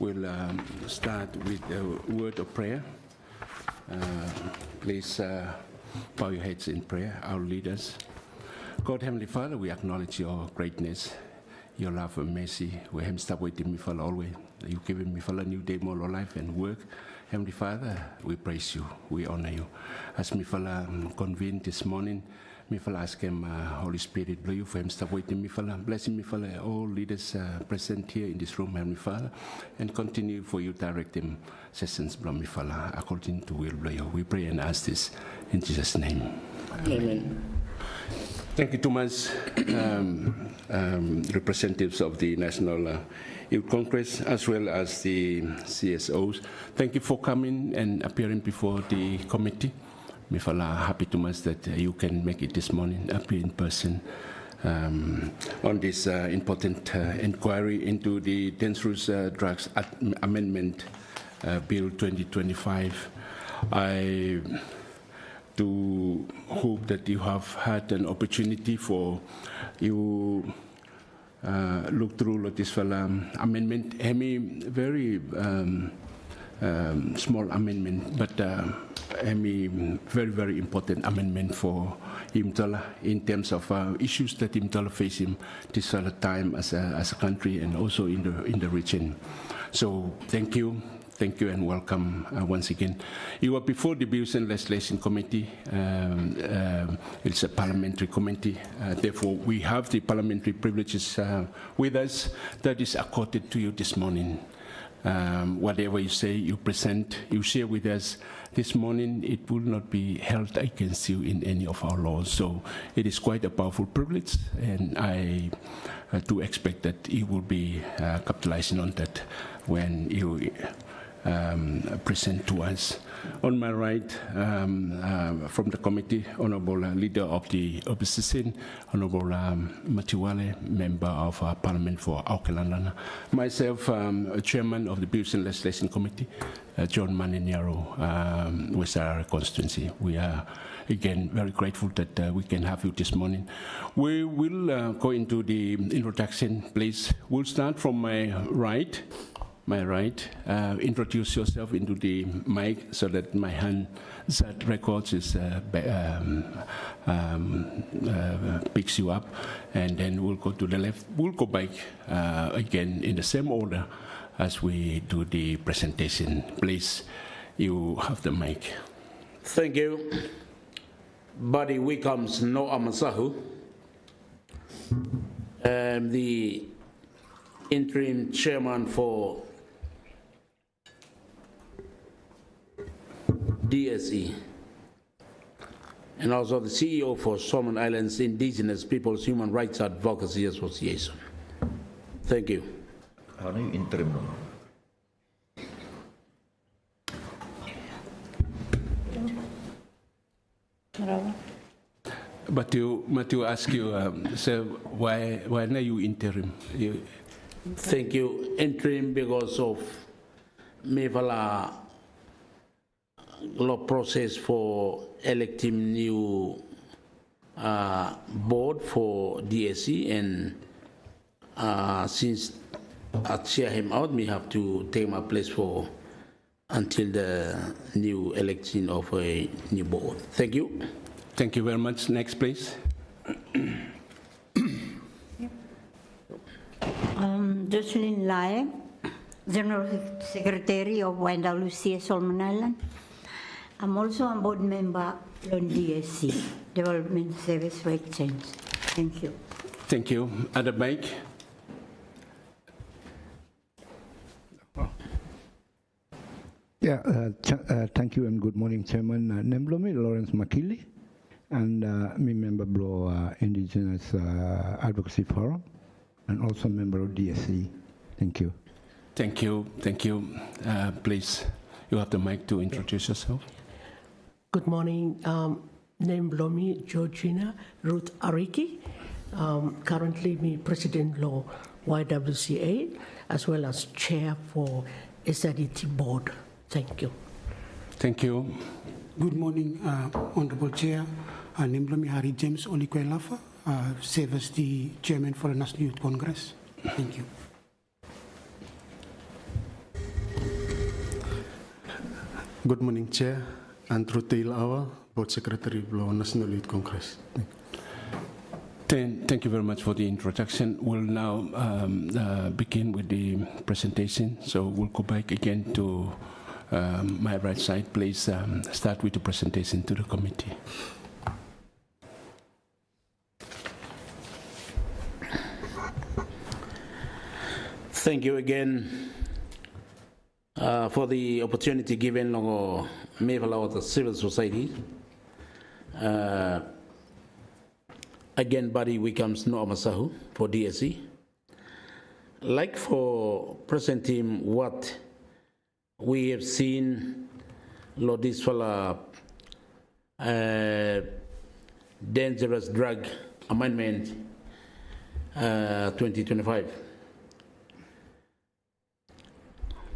We'll start with a word of prayer. Please bow your heads in prayer, our leaders. God, Heavenly Father, we acknowledge your greatness, your love and mercy. We haven't stopped waiting, me Father, always. You've given me Father a new day, more life and work. Heavenly Father, we praise you, we honor you. As me Father convened this morning, me Father ask him, Holy Spirit, blow you for him, stop waiting, me Father. Blessing me Father, all leaders present here in this room, Heavenly Father, and continue for you direct them sessions, blow me Father, according to will, blow you. We pray and ask this in Jesus' name. Amen. Thank you too much, representatives of the National Youth Congress, as well as the CSOs. Thank you for coming and appearing before the committee. Me Father, happy too much that you can make it this morning, appear in person on this important inquiry into the Dangerous Drugs Amendment Bill 2025. I do hope that you have had an opportunity for you look through this amendment. Very small amendment, but very, very important amendment for Imtala in terms of issues that Imtala facing this time as a country and also in the region. So thank you. Thank you and welcome once again. You are before the Bills and Legislation Committee. It's a parliamentary committee. Therefore, we have the parliamentary privileges with us that is accorded to you this morning. Whatever you say, you present, you share with us this morning, it will not be held against you in any of our laws. So it is quite a powerful privilege, and I do expect that you will be capitalizing on that when you present to us. On my right, from the committee, Honorable Leader of the Opposition, Honorable Matiwale, Member of Parliament for Auckland. Myself, Chairman of the Bills and Legislation Committee, John Maniniaro, West Area constituency. We are again very grateful that we can have you this morning. We will go into the introduction, please. We'll start from my right. Introduce yourself into the mic so that my hand that records is picks you up, and then we'll go to the left. We'll go back again in the same order as we do the presentation. Please, you have the mic. Thank you. Buddy Wickham's No Amasahu, the interim chairman for DSE, and also the CEO for Solomon Islands Indigenous Peoples Human Rights Advocacy Association. Thank you. How do you interim? But you ask you, so why are you interim? Thank you. Interim because of Mevala law process for electing new board for DSC, and since I chair him out, we have to take my place for until the new election of a new board. Thank you. Thank you very much. Next, please. Jocelyn Lai, General Secretary of YWCA Solomon Island. I'm also a board member on DSC, Development Service for Exchange. Thank you. Thank you. At the mic. Yeah, thank you and good morning, Chairman. Nemblomi Lawrence Makili, and me member of Indigenous Advocacy Forum, and also member of DSC. Thank you. Thank you. Thank you. Please, you have the mic to introduce yourself. Good morning. Nemblomi Georgina Ruth Ariki. Currently, me President-Law YWCA, as well as Chair for SIDT Board. Thank you. Thank you. Good morning, Honorable Chair. Nemblomi Hari James Olikwelafa, serve as the Chairman for the National Youth Congress. Thank you. Good morning, Chair. Andrew Taylor, Board Secretary of National Youth Congress. Thank you very much for the introduction. We'll now begin with the presentation. So we'll go back again to my right side. Please start with the presentation to the committee. Thank you again for the opportunity given to me the civil society. Again, body welcomes no Masahu for DSC. Like for present team, what we have seen, Lord, this fella dangerous drug amendment 2025.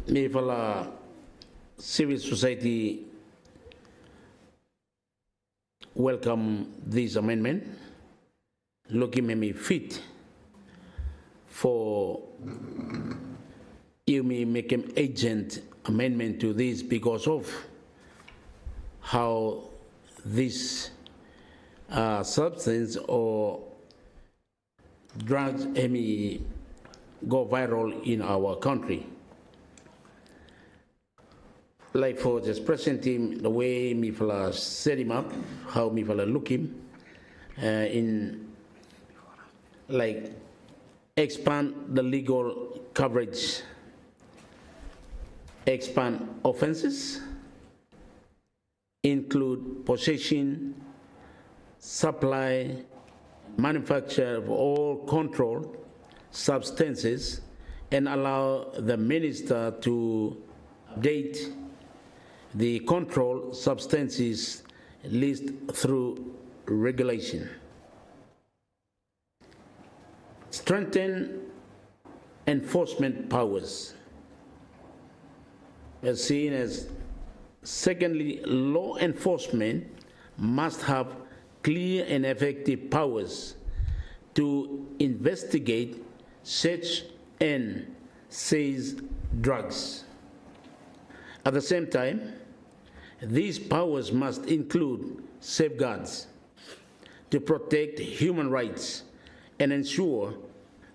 Me fella civil society welcome this amendment. Looking at me fit for you may make an agent amendment to this because of how this substance or drugs may go viral in our country. Like for just present him, the way me fella set him up, how me fella look him in like expand the legal coverage, expand offenses, include possession, supply, manufacture of all controlled substances, and allow the minister to update the controlled substances list through regulation. Strengthen enforcement powers. As seen as, secondly, law enforcement must have clear and effective powers to investigate such and seize drugs. At the same time, these powers must include safeguards to protect human rights and ensure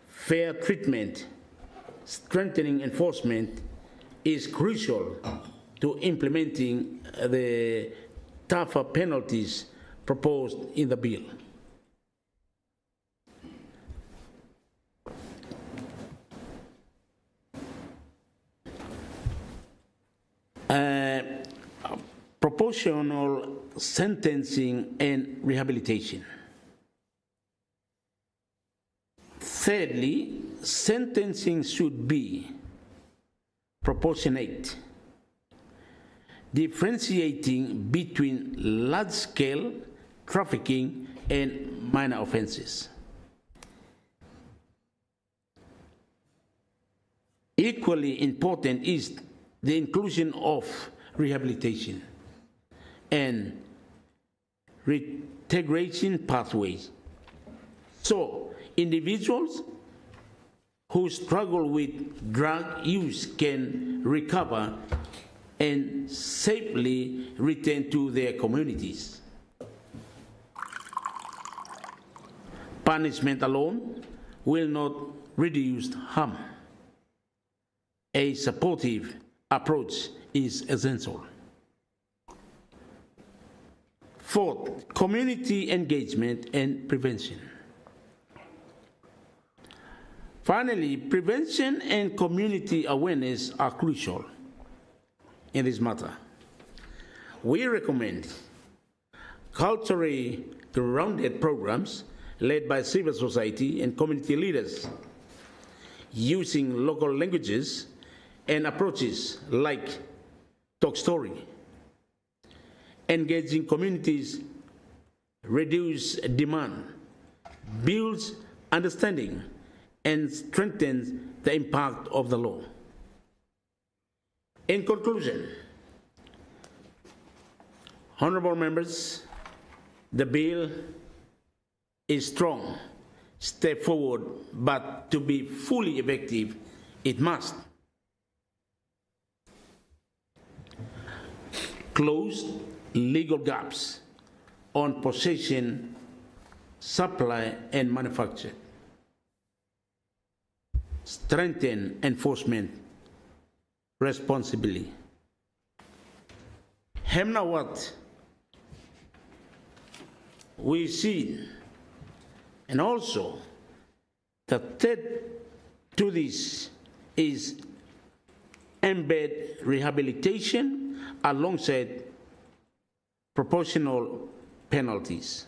fair treatment. Strengthening enforcement is crucial to implementing the tougher penalties proposed in the bill. Proportional sentencing and rehabilitation. Thirdly, sentencing should be proportionate, differentiating between large-scale trafficking and minor offenses. Equally important is the inclusion of rehabilitation and reintegration pathways. So, individuals who struggle with drug use can recover and safely return to their communities. Punishment alone will not reduce harm. A supportive approach is essential. Fourth, community engagement and prevention. Finally, prevention and community awareness are crucial in this matter. We recommend culturally grounded programs led by civil society and community leaders, using local languages and approaches like talk story. Engaging communities reduce demand, builds understanding, and strengthens the impact of the law. In conclusion, honorable members, the bill is strong step forward, but to be fully effective, it must close legal gaps on possession, supply, and manufacture, strengthen enforcement responsibly. Hemna what we see, and also the third to this is embed rehabilitation alongside proportional penalties.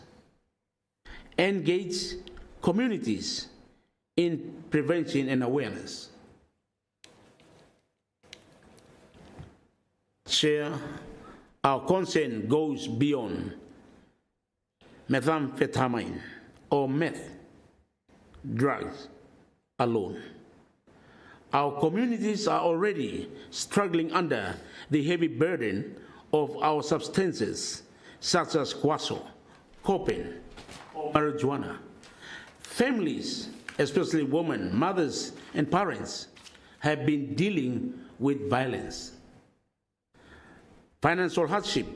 Engage communities in prevention and awareness. Chair, our concern goes beyond methamphetamine or meth drugs alone. Our communities are already struggling under the heavy burden of our substances such as guaso, cocaine, or marijuana. Families, especially women, mothers, and parents, have been dealing with violence, financial hardship,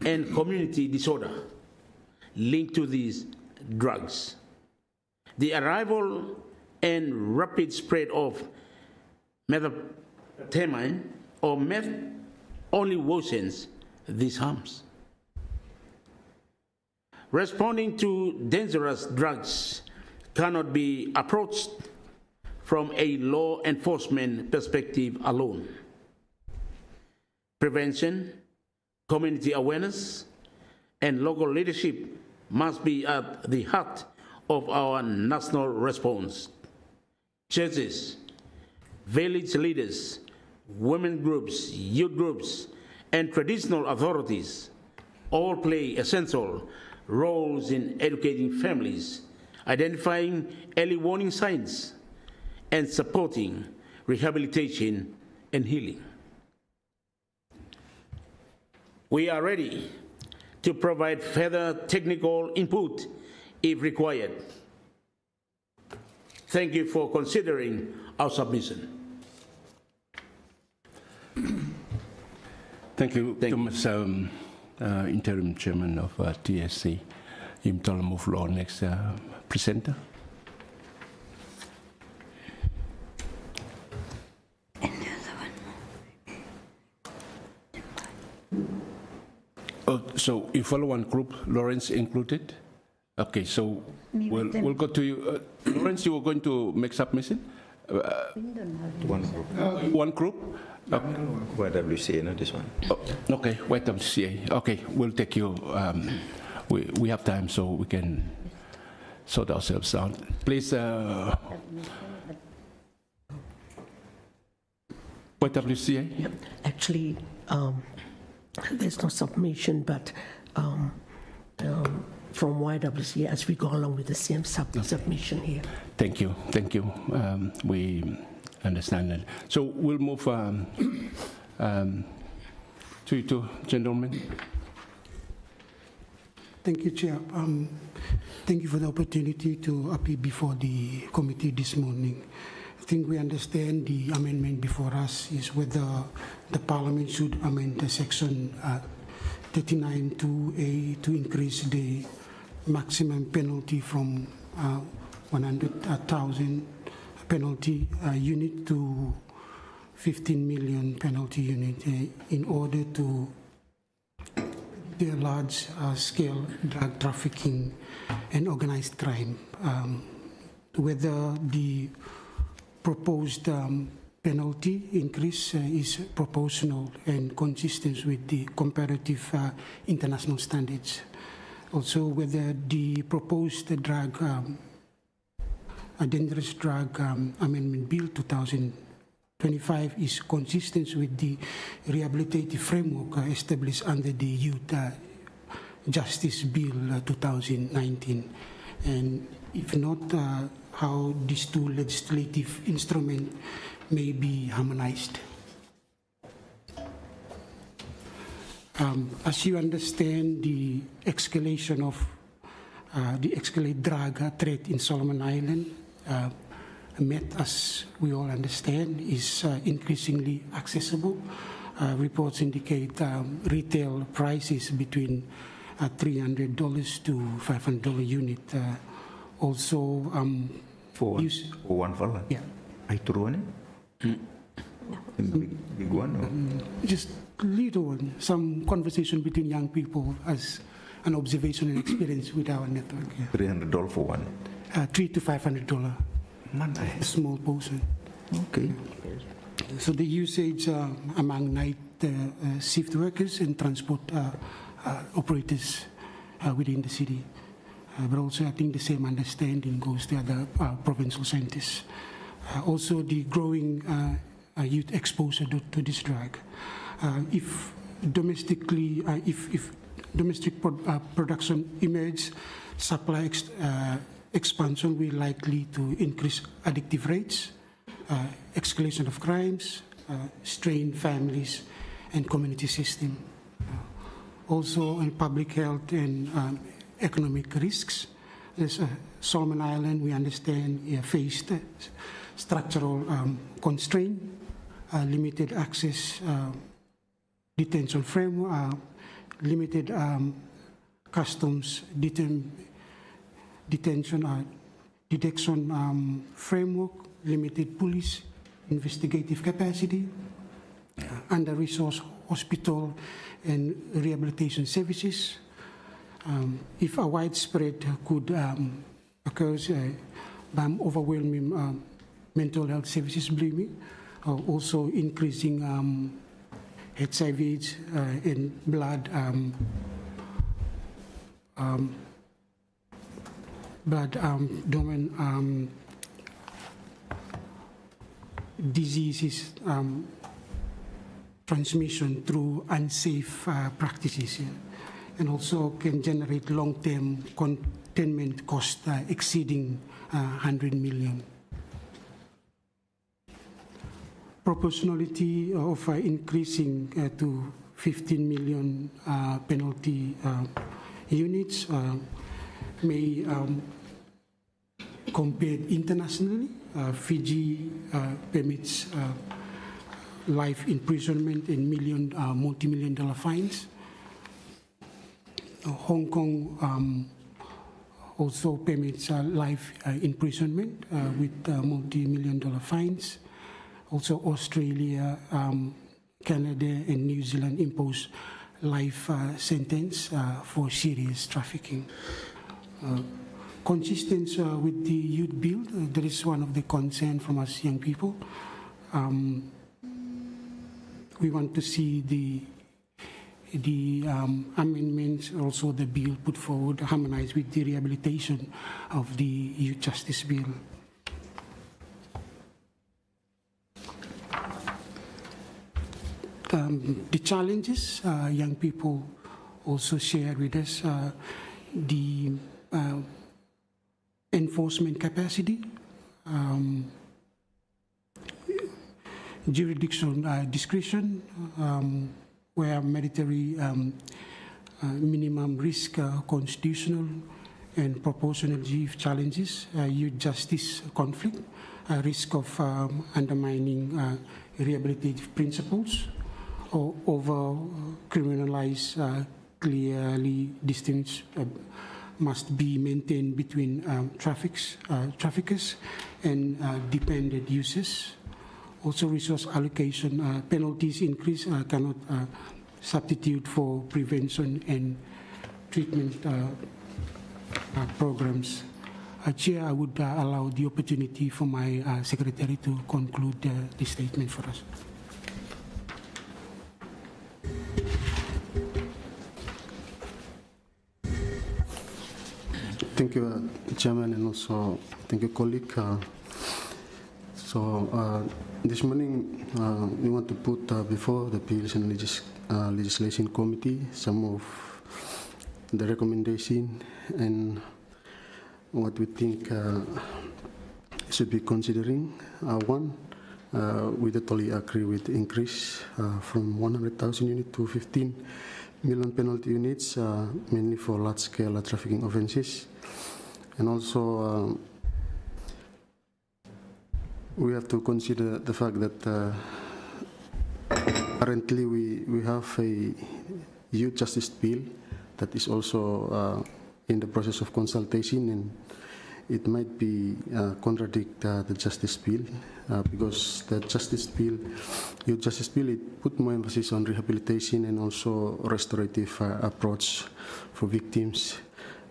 and community disorder linked to these drugs. The arrival and rapid spread of methamphetamine or meth only worsens these harms. Responding to dangerous drugs cannot be approached from a law enforcement perspective alone. Prevention, community awareness, and local leadership must be at the heart of our national response. Churches, village leaders, women groups, youth groups, and traditional authorities all play essential roles in educating families, identifying early warning signs, and supporting rehabilitation and healing. We are ready to provide further technical input if required. Thank you for considering our submission. Thank you, Thomas, Interim Chairman of TSC. Imtala move law next presenter. Oh, so you follow one group, Lawrence included? Okay, so we'll go to you. Lawrence, you were going to make submission? One group. One group? YWCA, not this one. Oh, okay, YWCA. Okay, we'll take you. We have time, so we can sort ourselves out. Please, YWCA? Yep. Actually, there's no submission, but from YWCA as we go along with the same submission here. Thank you, thank you. We understand that. So we'll move to you two gentlemen. Thank you, Chair. Thank you for the opportunity to appear before the committee this morning. I think we understand the amendment before us is whether the Parliament should amend the section 39(2)(a) to increase the maximum penalty from 100,000 penalty unit to 15 million penalty unit in order to the large-scale drug trafficking and organized crime. Whether the proposed penalty increase is proportional and consistent with the comparative international standards. Also, whether the proposed drug, a dangerous drug amendment bill 2025 is consistent with the rehabilitative framework established under the Youth Justice Bill 2019. And if not, how these two legislative instruments may be harmonized. As you understand, the escalation of the escalated drug threat in Solomon Island, meth, as we all understand, is increasingly accessible reports indicate retail prices between $300 to $500 unit. Also, For one fella? yeah. I threw one? Big one? Or? Just little one, some conversation between young people as an observation and experience with our network. Yeah. $300 for one? $300 to $500. Man, A small portion. okay. So the usage among night shift workers and transport operators within the city. But also I think the same understanding goes to other provincial centers. Also the growing youth exposure to this drug. If domestically, if domestic production emerges, supply expansion will likely to increase addictive rates, escalation of crimes, strain families and community system. Also in public health and economic risks. As Solomon Island, we understand, faced structural constraint, limited access, detention framework, limited customs detention framework, limited police investigative capacity, under-resourced hospital and rehabilitation services. If a widespread could occur by overwhelming mental health services blaming, also increasing HIV and blood domain diseases transmission through unsafe practices. Yeah. And also can generate long-term containment cost exceeding 100 million. Proportionality of increasing to 15 million penalty units may compare internationally. Fiji permits life imprisonment and multi-million-dollar fines. Hong Kong also permits life imprisonment with multi-million-dollar fines. Also Australia, Canada and New Zealand impose life sentence for serious trafficking. Consistent with the youth bill, there is one of the concern from us young people. We want to see the amendments, also the bill put forward, harmonized with the rehabilitation of the Youth Justice Bill. The challenges young people also shared with us, the enforcement capacity, jurisdiction discretion, where mandatory minimum risk constitutional and proportional challenges, youth justice conflict, risk of undermining rehabilitative principles, or over criminalize clearly distinct must be maintained between traffickers and dependent users. Also resource allocation, penalties increase cannot substitute for prevention and treatment programs. Chair, I would allow the opportunity for my secretary to conclude the statement for us. Thank you, Chairman, and also thank you, colleague. This morning we want to put before the Appeals and Legislation Committee some of the recommendation and what we think should be considering. One, we totally agree with the increase from 100,000 units to 15 million penalty units, mainly for large-scale trafficking offenses. And also, we have to consider the fact that currently we have a youth justice bill that is also in the process of consultation, and it might be contradict the justice bill because the youth justice bill, it put more emphasis on rehabilitation and also restorative approach for victims.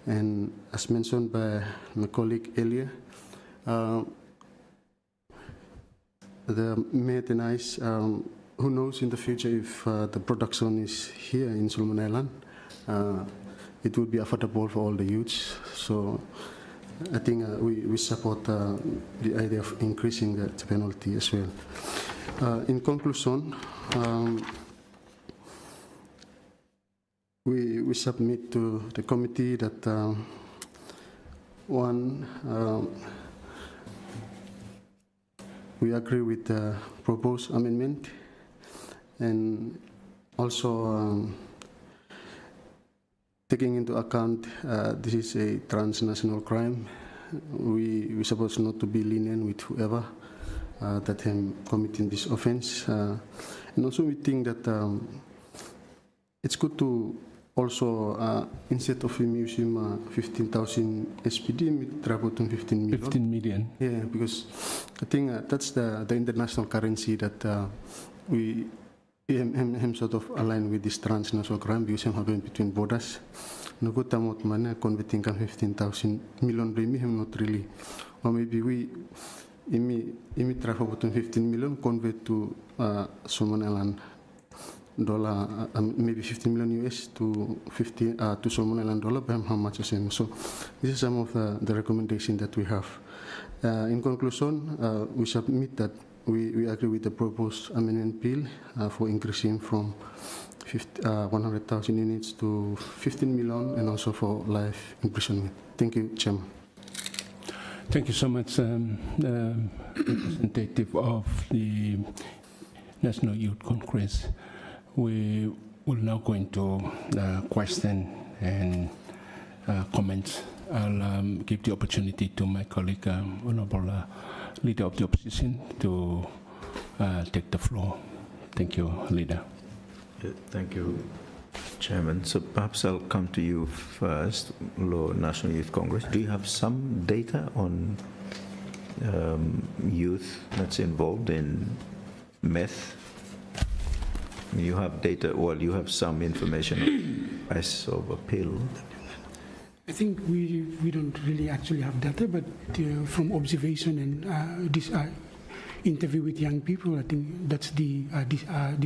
And as mentioned by my colleague earlier, the Met and ICE, who knows in the future if the production is here in Solomon Island, it would be affordable for all the youths. So I think we support the idea of increasing the penalty as well. In conclusion, we submit to the committee that one, we agree with the proposed amendment, and also taking into account this is a transnational crime, we supposed not to be lenient with whoever that him committing this offense. And also we think that it's good to also, instead of him using 15,000 SPD, we try to 15 million. 15 million. Yeah, because I think that's the international currency that we him sort of align with this transnational crime because him happen between borders. No good amount money converting 15,000 million remi him not really. Or maybe we try for 15 million convert to Solomon Island dollar, maybe 15 million US to Solomon Island dollar, but how much is same. So this is some of the recommendation that we have. In conclusion, we submit that we agree with the proposed amendment bill for increasing from 100,000 units to 15 million, and also for life imprisonment. Thank you, Chairman. Thank you so much, representative of the National Youth Congress. We will now go into question and comments. I'll give the opportunity to my colleague, Honorable Leader of the Opposition, to take the floor. Thank you, Leader. Thank you, Chairman. So perhaps I'll come to you first, National Youth Congress. Do you have some data on youth that's involved in meth? You have data, well, you have some information on the price of a pill. I think we don't really actually have data, but from observation and this interview with young people, I think that's the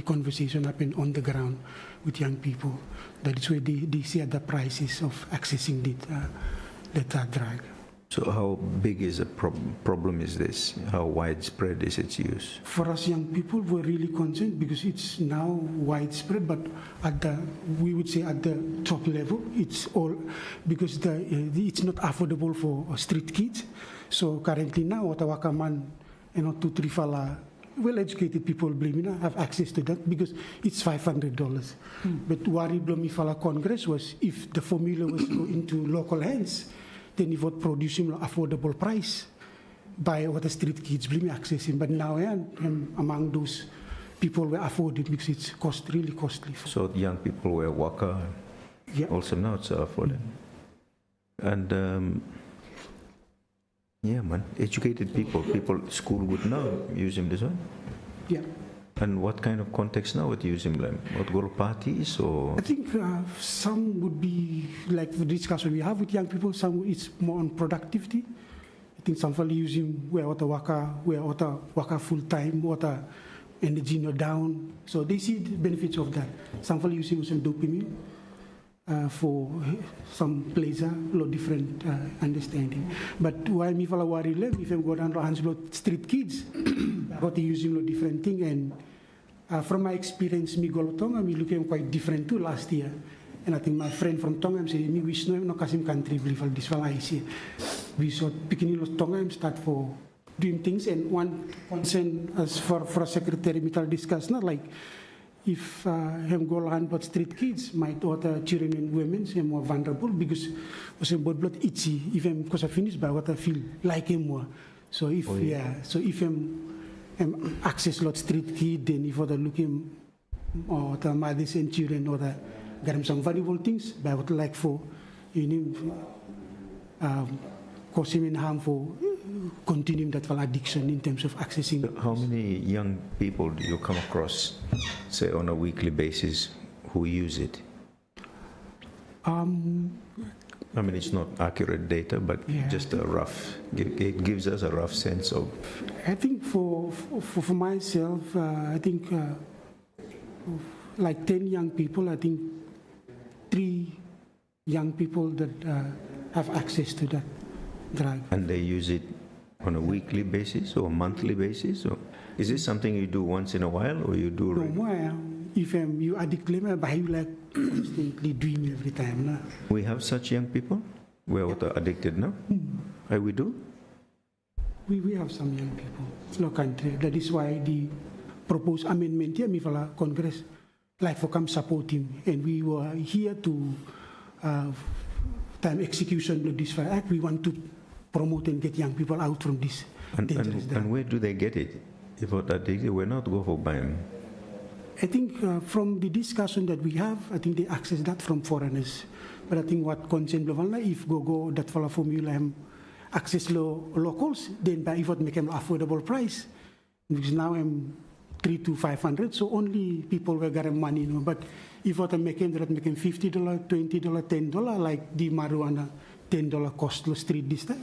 conversation happened on the ground with young people. That is where they see the prices of accessing that drug. So how big is the problem is this? How widespread is its use? For us young people, we're really concerned because it's now widespread, but we would say at the top level, it's all because it's not affordable for street kids. So currently now, Watawaka man and 2-3 fala well-educated people have access to that because it's $500. But worry blomi fala Congress was if the formula was go into local hands, then it would produce him affordable price by what the street kids bring accessing. But now among those people were afforded because it's really costly. So young people were waka, also now it's afforded. And yeah, man, educated people school would now use him this one. Yeah. And what kind of context now would use him? What go parties or? I think some would be like the discussion we have with young people. Some it's more on productivity. I think some people use him where waka full time, energy no down. So they see the benefits of that. Some people use him with some dopamine for some pleasure, lot different understanding. But while me fala worry if I'm go down to hands street kids, but they use him lot different thing. And from my experience, me go to Tonga, me looking quite different too last year. And I think my friend from Tonga saying, me wish no kasim country believe this one I see. We saw picking in Tonga start for doing things. And one concern as for a secretary, we discuss not like if him go land but street kids might other children and women are more vulnerable because was blood itchy. If him because I finish by what I feel like him more. So if so if him access lot street kid, then if the looking or the mothers and children or the get some valuable things, but I would like for causing in harm for continuing that addiction in terms of accessing. So how many young people do you come across, say, on a weekly basis who use it? I mean, it's not accurate data, but just a rough, it gives us a rough sense of. I think for myself, I think like 10 young people, I think 3 young people that have access to that drug. And they use it on a weekly basis or monthly basis? Or is this something you do once in a while or you do? No, if you addict, but you like constantly doing every time. No? We have such young people who are addicted now? We do? We have some young people in our country. That is why the proposed amendment here, Congress, like for come support him. And we were here to time execution of this act. We want to promote and get young people out from this dangerous drug. And where do they get it? If they're addicted, we're not go for buying. I think from the discussion that we have, I think they access that from foreigners. But I think what concern Blavala, if go that follow formula access locals, then by if it make them affordable price, because now I'm 300 to 500, so only people will get money. You know? But if what I'm making $50, $20, $10, like the marijuana, $10 cost street this time.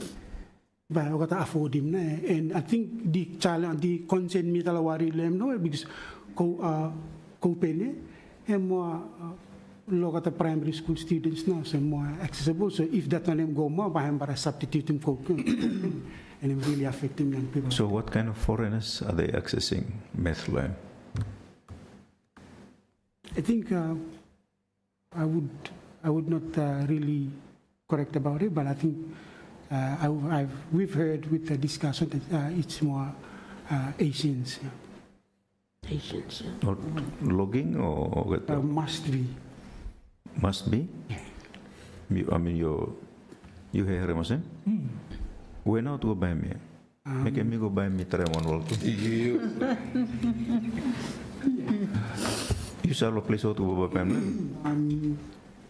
But I got to afford him. And I think the challenge, the consent me talawari lem no because co-pay and more look at the primary school students now, so more accessible. So if that one go more, by him para substituting coke, and it really affecting young people. So what kind of foreigners are they accessing meth lab? I think I would not really correct about it, but I think we've heard with the discussion that it's more Asians. Yeah. Asians, yeah. Or logging or Must be. Must be? Yeah. I mean, you hear him? We're not go buy me. Make me go buy me one. You shall place out to buy me?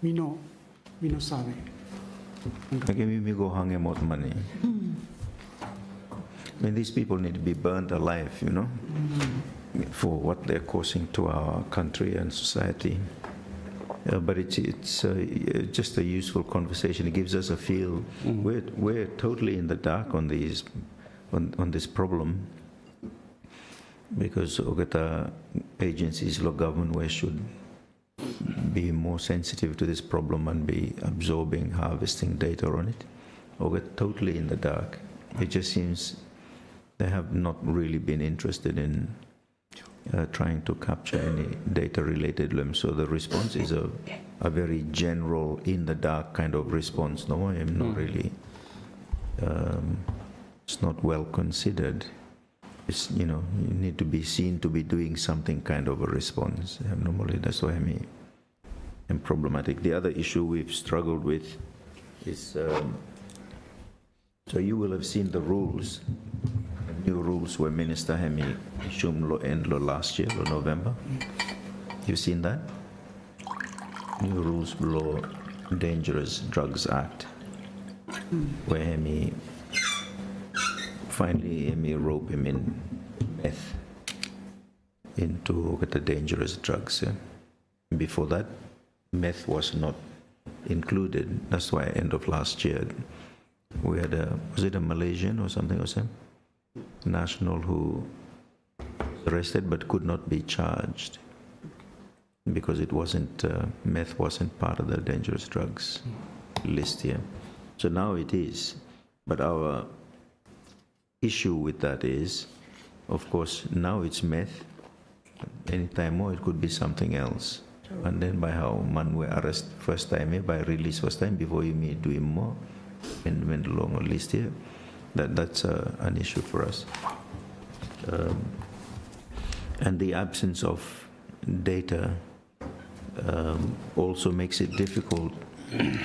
Me no sabe. Make me go hang him out money. I mean, these people need to be burned alive, you know, for what they're causing to our country and society. But it's just a useful conversation. It gives us a feel. We're totally in the dark on this problem, because Ogata agencies, local government, should be more sensitive to this problem and be absorbing, harvesting data on it. We're totally in the dark. It just seems they have not really been interested in trying to capture any data related to them. So the response is a very general, in the dark kind of response. No, I'm not really, it's not well considered. It's, you need to be seen to be doing something kind of a response. Normally, that's why I'm problematic. The other issue we've struggled with is, so you will have seen the rules. The new rules were Minister Hemi issued end last year, November. You've seen that? New rules below Dangerous Drugs Act, where Hemi finally rope him in meth into the dangerous drugs. Before that, meth was not included. That's why end of last year we had was it a Malaysian or something or something? National who was arrested but could not be charged because it wasn't, meth wasn't part of the dangerous drugs list here. So now it is. But our issue with that is, of course, now it's meth. Anytime more, it could be something else. And then by how man were arrested first time, by release first time, before you may do him more, and went along a list here. That's an issue for us. And the absence of data also makes it difficult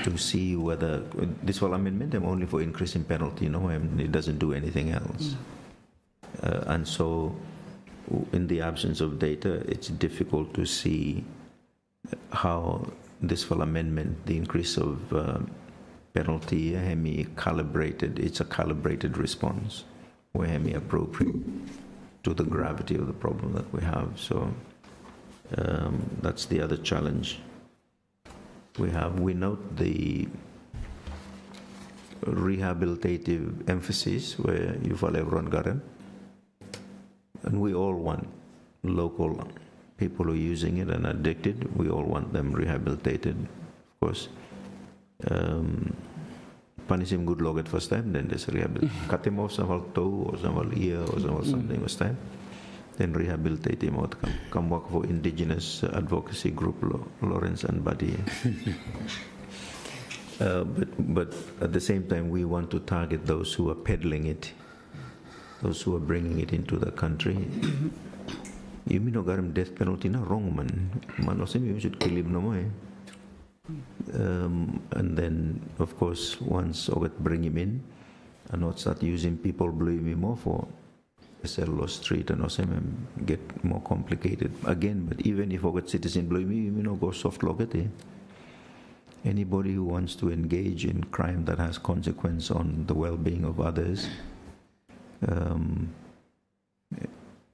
to see whether this whole amendment is only for increasing penalty, and it doesn't do anything else. And so in the absence of data, it's difficult to see how this full amendment, the increase of penalty, calibrated. It's a calibrated response, where appropriate to the gravity of the problem that we have. So that's the other challenge we have. We note the rehabilitative emphasis where you follow everyone got it, and we all want local people who are using it and addicted. We all want them rehabilitated, of course. Punish him good log at first time, then there's rehabilitation. Cut him off some toe or some ear or something first time, then rehabilitate him out. Come work for indigenous advocacy group, Lawrence and Buddy. But at the same time, we want to target those who are peddling it, those who are bringing it into the country. You mean no garam death penalty na wrong man. Man also you should kill him no more. And then, of course, once Ogat bring him in, and not start using people blame him more for SL street and also get more complicated again. But even if Ogat citizen blame him, you know, go soft log it. Anybody who wants to engage in crime that has consequence on the well-being of others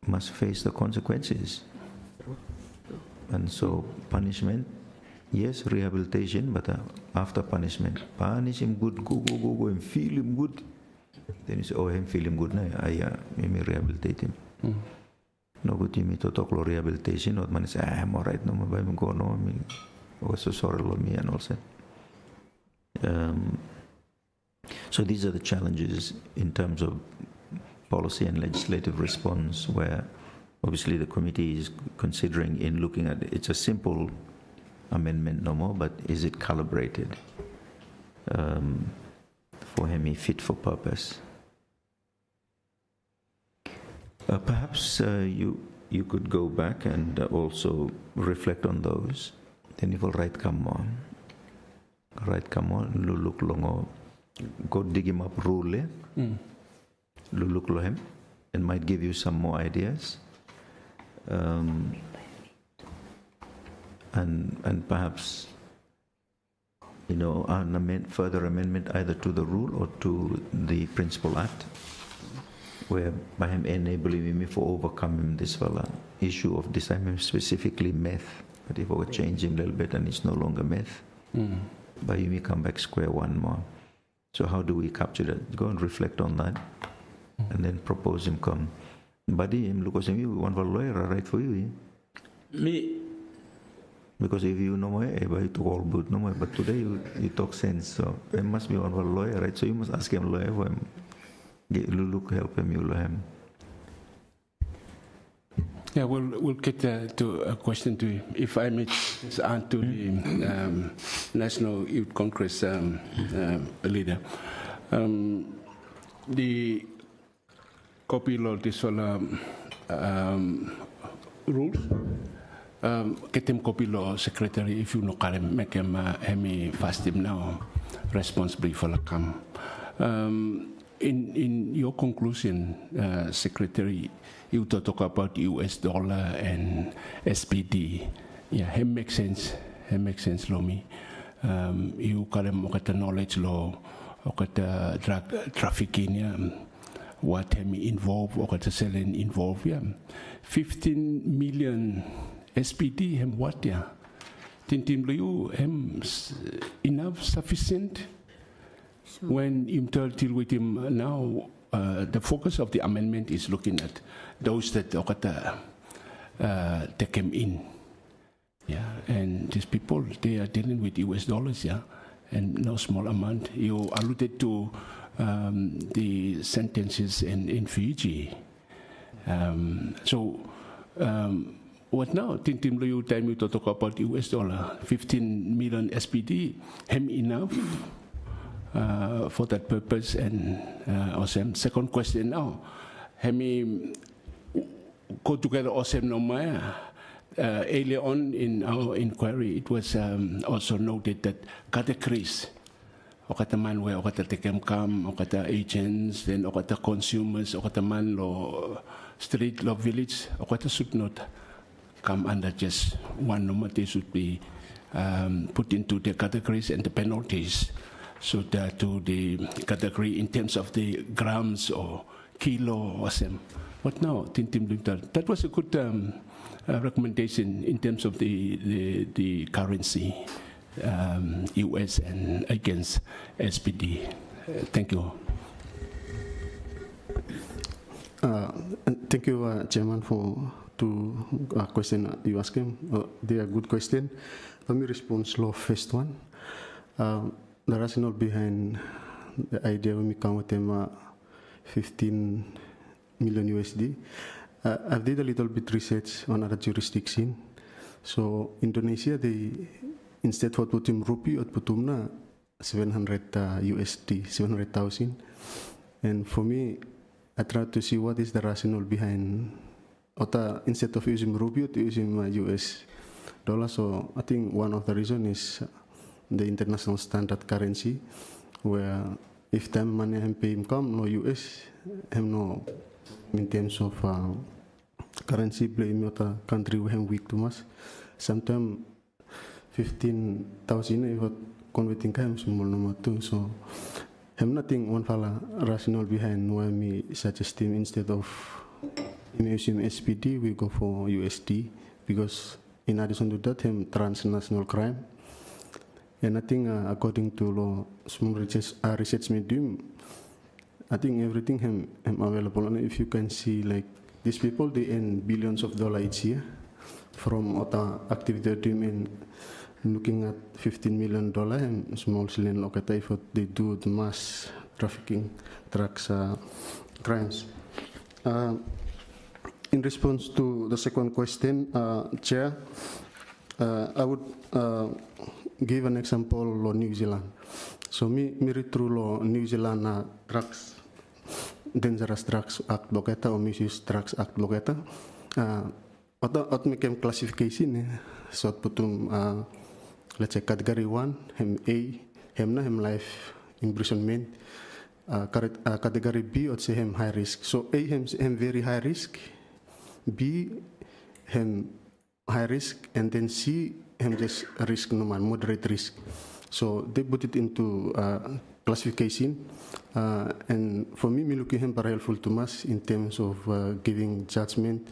must face the consequences. And so punishment, yes, rehabilitation, but after punishment, punish him good, go and feel him good. Then you say, oh, him feel him good, let me rehabilitate him. No good, you mean to talk about rehabilitation, not man say, I'm all right, no, I'm go, no, I mean, so sorry for me and also. So these are the challenges in terms of policy and legislative response, where obviously the committee is considering in looking at it. It's a simple amendment no more, but is it calibrated for him fit for purpose? Perhaps you could go back and also reflect on those. Then you will write come on, look longo, go dig him up rule, look lo him, and might give you some more ideas. And perhaps, you know, further amendment either to the rule or to the Principal Act, where by him enabling me for overcoming this issue of this time, specifically meth. But if I would change him a little bit and it's no longer meth, by you may come back square one more. So how do we capture that? Go and reflect on that, and then propose him come. Buddy, him look at him, you want a lawyer, right for you? Me. Because if you know my, you talk all good, no more. But today you talk sense, so there must be one for a lawyer, right? So you must ask him lawyer for him. Look, help him, you lawyer him. Yeah, we'll get to a question to you. If I may just add to the National Youth Congress leader. The copy law, this rules, get him copy law secretary if you know Karim, make him fast him now, responsibly for the come. In your conclusion, Secretary, you talk about US dollar and SPD. Yeah, it makes sense. It makes sense, Lomi. You call them the knowledge law, the drug trafficking, what him involved, or the selling involved. Yeah, 15 million SPD. Him what? Yeah, Tintin you him enough sufficient. When you deal with him now, the focus of the amendment is looking at those that take him in. Yeah, and these people, they are dealing with US dollars, yeah, and no small amount. You alluded to the sentences in Fiji. What now? Tintin you time you talk about US dollar, 15 million SPD, him enough? For that purpose, and awesome. Second question now, Hemi go together awesome no more. Earlier on in our inquiry, it was also noted that categories o kata man we o kata tekem kam o kata agents then o kata consumers o kata man lo street lo village o kata should not come under just one number. They should be put into the categories and the penalties, so that to the category in terms of the grams or kilo or some. But no, that was a good recommendation in terms of the currency, US and against SPD. Thank you. Thank you, Chairman, for two questions you asked him. They are good questions. Let me respond to the first one. The rationale behind the idea when we come with them 15 million USD. I've did a little bit research on other jurisdictions. So Indonesia, they instead for putting rupee or putumna 700 USD, 700,000. And for me, I tried to see what is the rationale behind, instead of using rupee, using US dollar. So I think one of the reasons is the international standard currency, where if time money and pay income, no US, no in terms of currency play in other country we have weak too much. Sometimes 15,000 if converting time small number too. So I'm nothing one fala rationale behind why me suggest him instead of using SPD we go for USD, because in addition to that him transnational crime. And I think according to law small research medium, I think everything him available. And if you can see, like these people, they earn billions of dollars each year from other activity in looking at $15 million and small silent locator if they do the mass trafficking drugs crimes. In response to the second question, Chair, I would give an example of New Zealand. So me read through law New Zealand drugs, Dangerous Drugs Act Bloketa or Misuse Drugs Act Bloketa. What became classification? So putum let's say category 1, hem A, hem life imprisonment. Category B, let's say hem high risk. So A hem very high risk, B hem high risk, and then C hem just risk normal, moderate risk. So they put it into classification, and for me looking him very helpful to us in terms of giving judgment,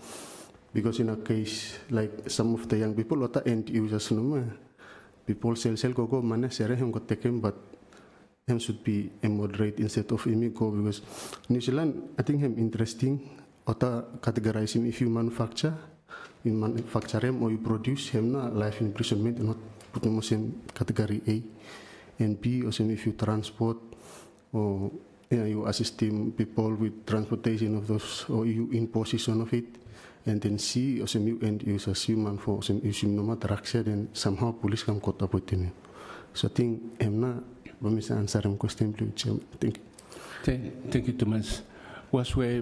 because in a case like some of the young people, lot of end users, people sell go mana sere him got taken, but him should be a moderate instead of him go, because New Zealand I think him interesting. Ota categorize him if you manufacture him or you produce him na life imprisonment, not put him in category A and B, or if you transport or you assist people with transportation of those, or you in possession of it, and then C, or you end users human for some issue no matter then somehow police come caught up with him. So I think him na answer him question please. Thank you. Thank you, Thomas. Was where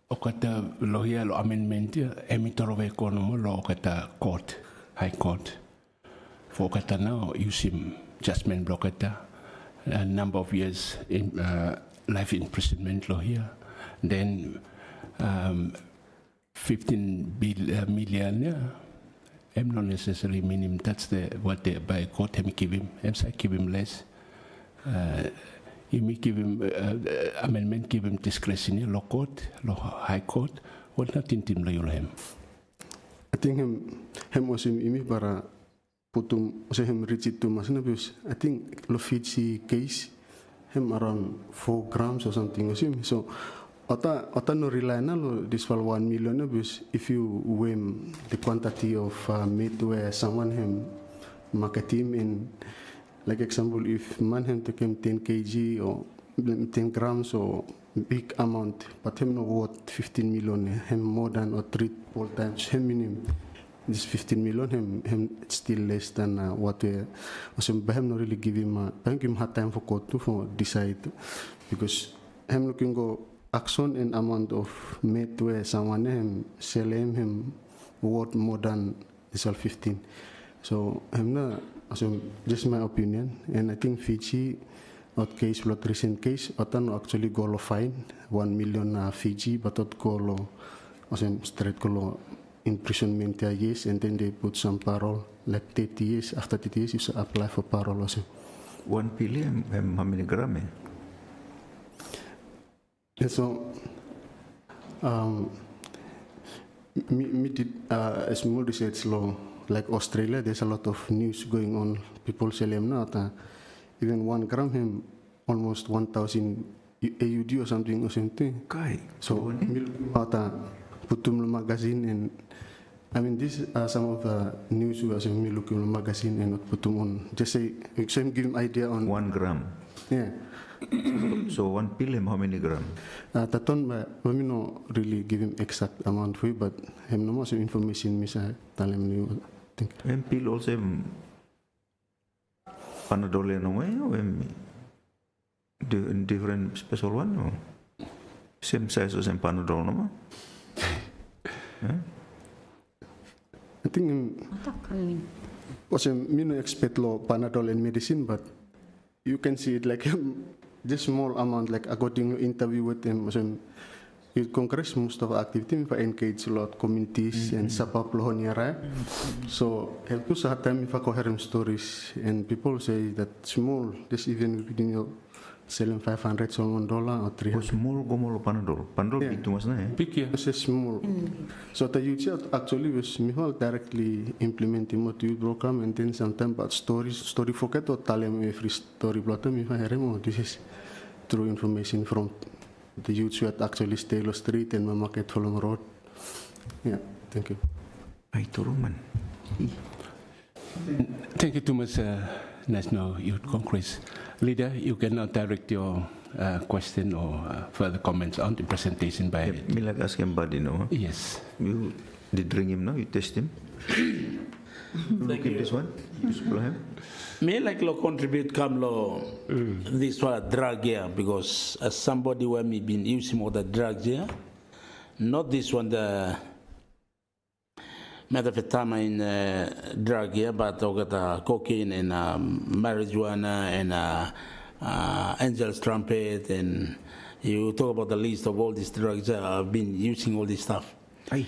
okata lohia lo amendment emitorowe kono lo okata court, high court. For okata now use him judgment blokata a number of years in life imprisonment lohia. Then 15 million. I'm not necessarily meaning that's what they by court him give him. I'm say give him less. You may give him amendment, give him discretion, law court, law high court, or not in team him. I think him was him para putum also him reach it to masna, because I think lo Fiji case him around 4 grams or something. So ota no rely na lo this for 1 million, because if you weigh the quantity of meat where someone him market him in. Like example, if man him take him 10 kg or 10 grams or big amount, but him no worth 15 million, him more than or 3 times him minimum. This 15 million, him still less than what we. So him no really give him hard time for court to for decide, because him looking go action and amount of meat where someone him sell him worth more than this all 15. So I'm not, so just my opinion, and I think Fiji, not case, lot recent case, otan actually go lo fine 1 million Fiji, but not go lo, straight go lo imprisonment years, and then they put some parole like 30 years. After 30 years, you should apply for parole also. 1 pillion, how many gram? And so, me did a small research law. Like Australia, there's a lot of news going on. People say them now, even 1 gram him almost 1,000 AUD or something. Okay. So, putum magazine, and I mean, these are some of the news we are looking magazine and not putum on. Just say, give him idea on 1 gram. Yeah. So 1 pillion, how many gram? Taton ba, we no really give him exact amount for you, but him no more some information misa tell him you think. And pill also Panadol no way, or different special one, or same size as Panadol no more? I think also me no expect law Panadol and medicine, but you can see it like just small amount, like according to interview with them. It Congress most of activity for engage a lot communities and support lohoniara. So help us at time if I coherent stories, and people say that small, this even within your selling $500 $1 or $300. Small como Panadol. Panadol itu mas na Big, yeah. It's small. So the youth actually was me directly implementing what youth program, and then sometimes about story forget or tell them every story plot me this is true information from the youth who actually stay on the street and market Fulham Road. Yeah, thank you. Ay turuman. Thank you too much, National Youth Congress. Leader, you can now direct your question or further comments on the presentation by... Me like ask him body no. Yes. You did ring him now, you test him. Look at this one. You spoil him. Me like lo contribute come lo this one drug here, because as somebody where me been using all the drugs here, not this one the methamphetamine drug here, but I got cocaine and marijuana and angel's trumpet, and you talk about the list of all these drugs. I've been using all this stuff. Ay.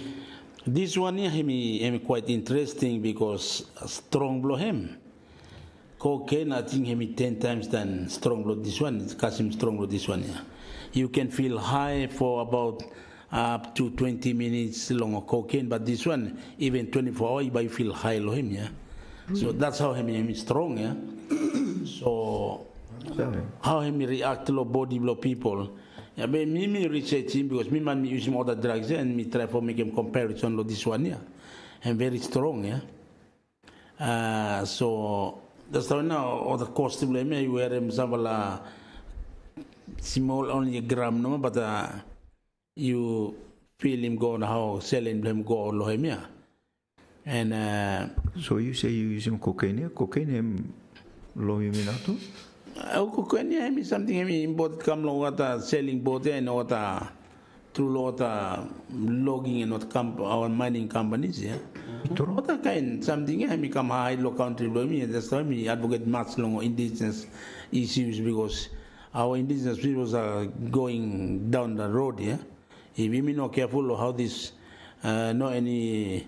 This one here him quite interesting because strong blow him. Cocaine, I think him 10 times than strong blood this one. It's Kasim strong blood this one. Yeah. You can feel high for about up to 20 minutes long of cocaine, but this one, even 24 hours, you feel high low him, yeah. So that's how him is strong, yeah. So how him react to body blow people. Yeah, but me research him because me man me use him other drugs, yeah, and me try for make him comparison with this one, yeah. And very strong, yeah. So that's how now other costume you wear him some small only a gram no, but you feel him go how selling him go all him, yeah. And so you say you using cocaine? Yeah? Cocaine him low you mean too? Cocaine yeah, him something him imported come lo what selling both and what through lot logging and what our mining companies, yeah. What kind something yeah, me come high low country below me, that's why me advocate much long indigenous issues, because our indigenous peoples are going down the road, yeah. If we be not careful of how this no any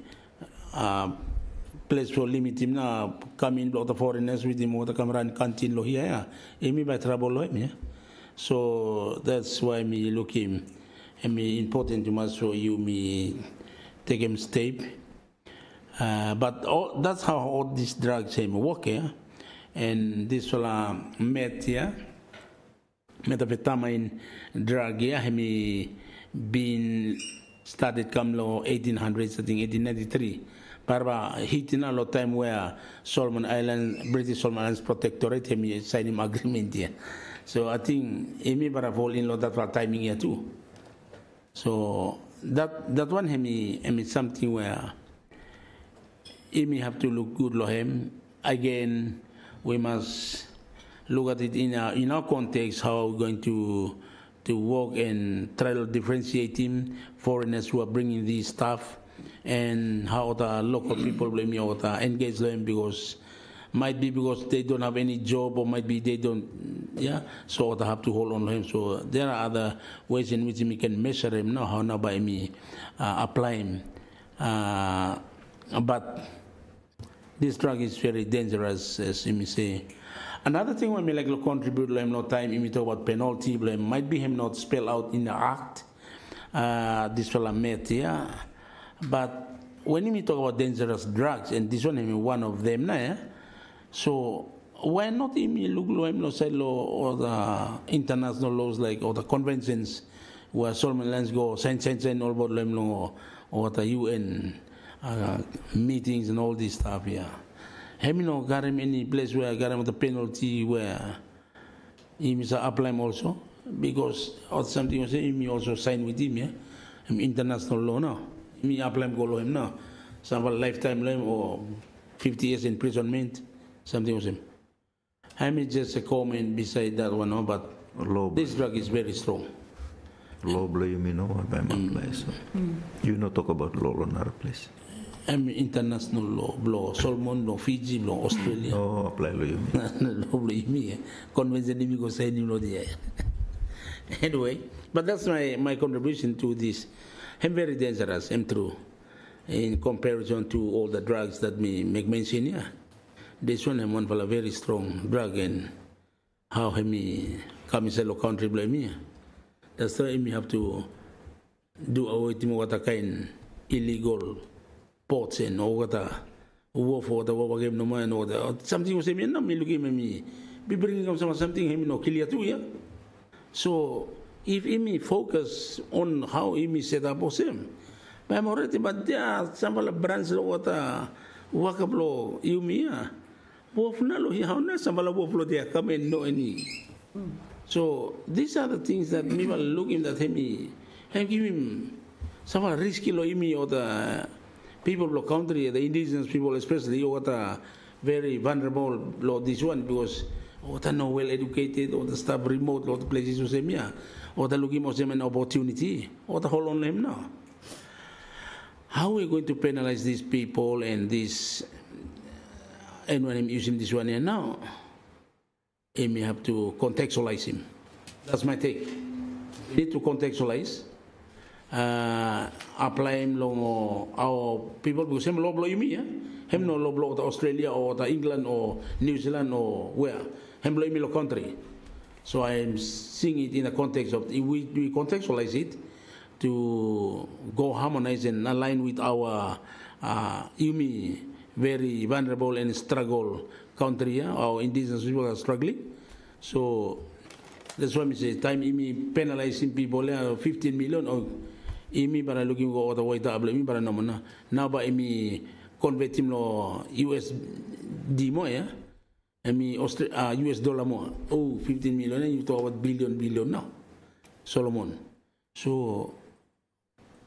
place for limit him now come in lot of foreigners with him or the camera and canteen lo here, yeah. Me by trouble lo him, yeah. So that's why me look him. And me important to must show you me take him step. But that's how all these drugs work, yeah. And this meth, yeah, methamphetamine drug, yeah, me been started come low 1800s, I think 1893. But hitting a lot of time where Solomon Islands, British Solomon Islands Protectorate, me sign him agreement here. So I think me bara fall in lot that timing here too. So that one him something where he have to look good lo him. Again, we must look at it in our context, how we're going to work and try to differentiate him, foreigners who are bringing this stuff, and how the local people blame me or engage them because might be because they don't have any job or might be they don't, so they have to hold on to him. So there are other ways in which we can measure him now, how now by me apply him. But this drug is very dangerous, as you may say. Another thing when we like to contribute to him no time, we talk about penalty, might be him not spell out in the act, this fella met, but when we talk about dangerous drugs, and this one is one of them, so why not look no side law or the international laws like or the conventions where Solomon lands go sign all about law or the UN meetings and all this stuff, Have you got him any place where I got him the penalty where he is apply him also? Because or something you say he also sign with him, him international law now. He apply him go him now. Some lifetime law or 50 years imprisonment, something was him. I mean just a comment beside that one, but this drug is very strong. Law blow you mean no place. You not talk about law on another place. International law, Solomon law, Fiji law, Australia. Oh, apply law you mean. Law blow you mean. Convention you go say you know the Anyway, but that's my contribution to this. I'm very dangerous, I'm true. In comparison to all the drugs that we make mention here. This one I'm one for a very strong drug and how he come inside the country blame me. That's why we have to do away with what kind illegal ports and all what war for the war game no man or the something was saying no me looking at me be bringing up something him no kill you too, So if he focus on how he set up for him, but already but there are some brands of what workable you me wolf nalo he how na some wolf there come and no any. So these are the things that we will look in that him give him some risky lo imi or the people of the country, the indigenous people especially, what are very vulnerable lo this one because what are not well educated or the stuff remote or the places you say or the looking for them an opportunity or the whole on them now. How are we going to penalize these people and this and when I'm using this one here now? I may have to contextualize him. That's my take. We need to contextualize, apply him long our people because him low blow you me, him no low blow to Australia or to England or New Zealand or where him blow me lo country. So I'm seeing it in the context of we contextualize it to go harmonize and align with our very vulnerable and struggle country, our indigenous people are struggling. So that's why we say time penalizing people 15 million or para looking go the way to para no now by convert him lo USD mo US dollar mo 15 million and you talk about billion now Solomon. So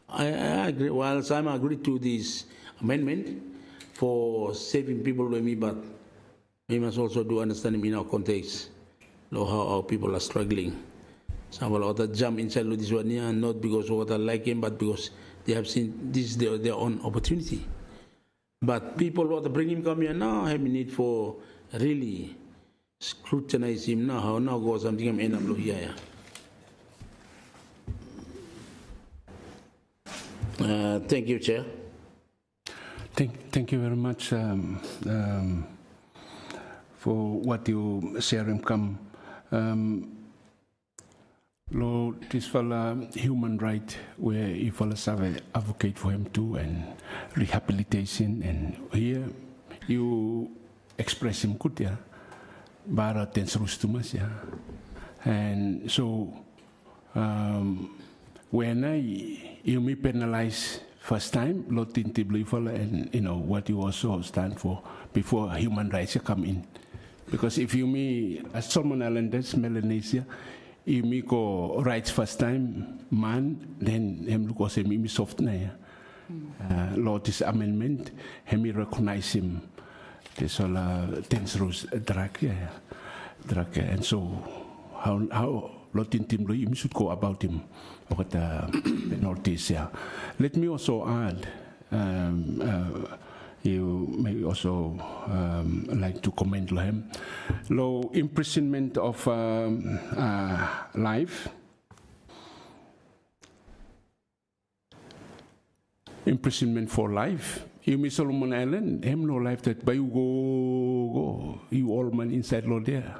I agree. While some agree to this amendment for saving people like me, but we must also do understand in our context how our people are struggling. Some of them jump inside this one here, not because of what I like him, but because they have seen this is their own opportunity. But people what bring him come here now have a need for really scrutinize him now. How now go something I'm end up here. Thank you, Chair. Thank you very much for what you share and come. Lo, this fella human right where if fella have advocate for him too and rehabilitation and here you express him good bara tenserus tumas and so when you me penalize first time lot in fella and you know what you also stand for before human rights come in because if you me as Solomon Islanders Melanesia you me go rights first time man then him look also me soft na law this amendment him recognize him this all tenserus drug and so how lot in team you should go about him what the penalties. Let me also add you may also like to comment on him. Low imprisonment of life. Imprisonment for life. You miss Solomon Island, him no life that by you go, you all man inside law there.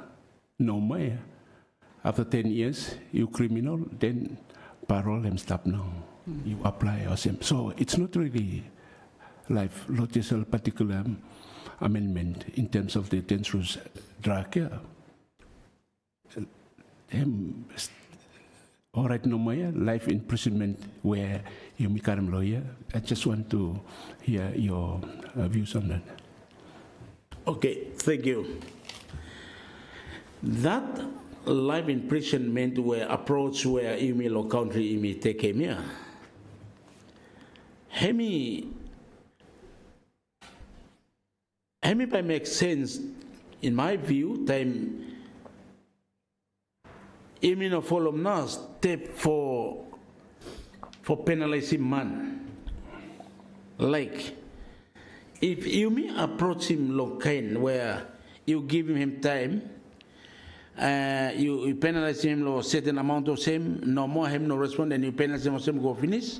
No more. After 10 years, you criminal, then parole him stop now. You apply or same. So it's not really life, not just a particular amendment in terms of the dangerous drug. All right, no more life imprisonment where you become a lawyer. I just want to hear your views on that. Okay, thank you. That life imprisonment where approach where email or country email take him here. Hemi by makes sense in my view. Time email no follow now step for penalizing man. Like if you may approach him local where you give him time. You penalize him a certain amount of same, no more him no respond, and you penalize him same go finish.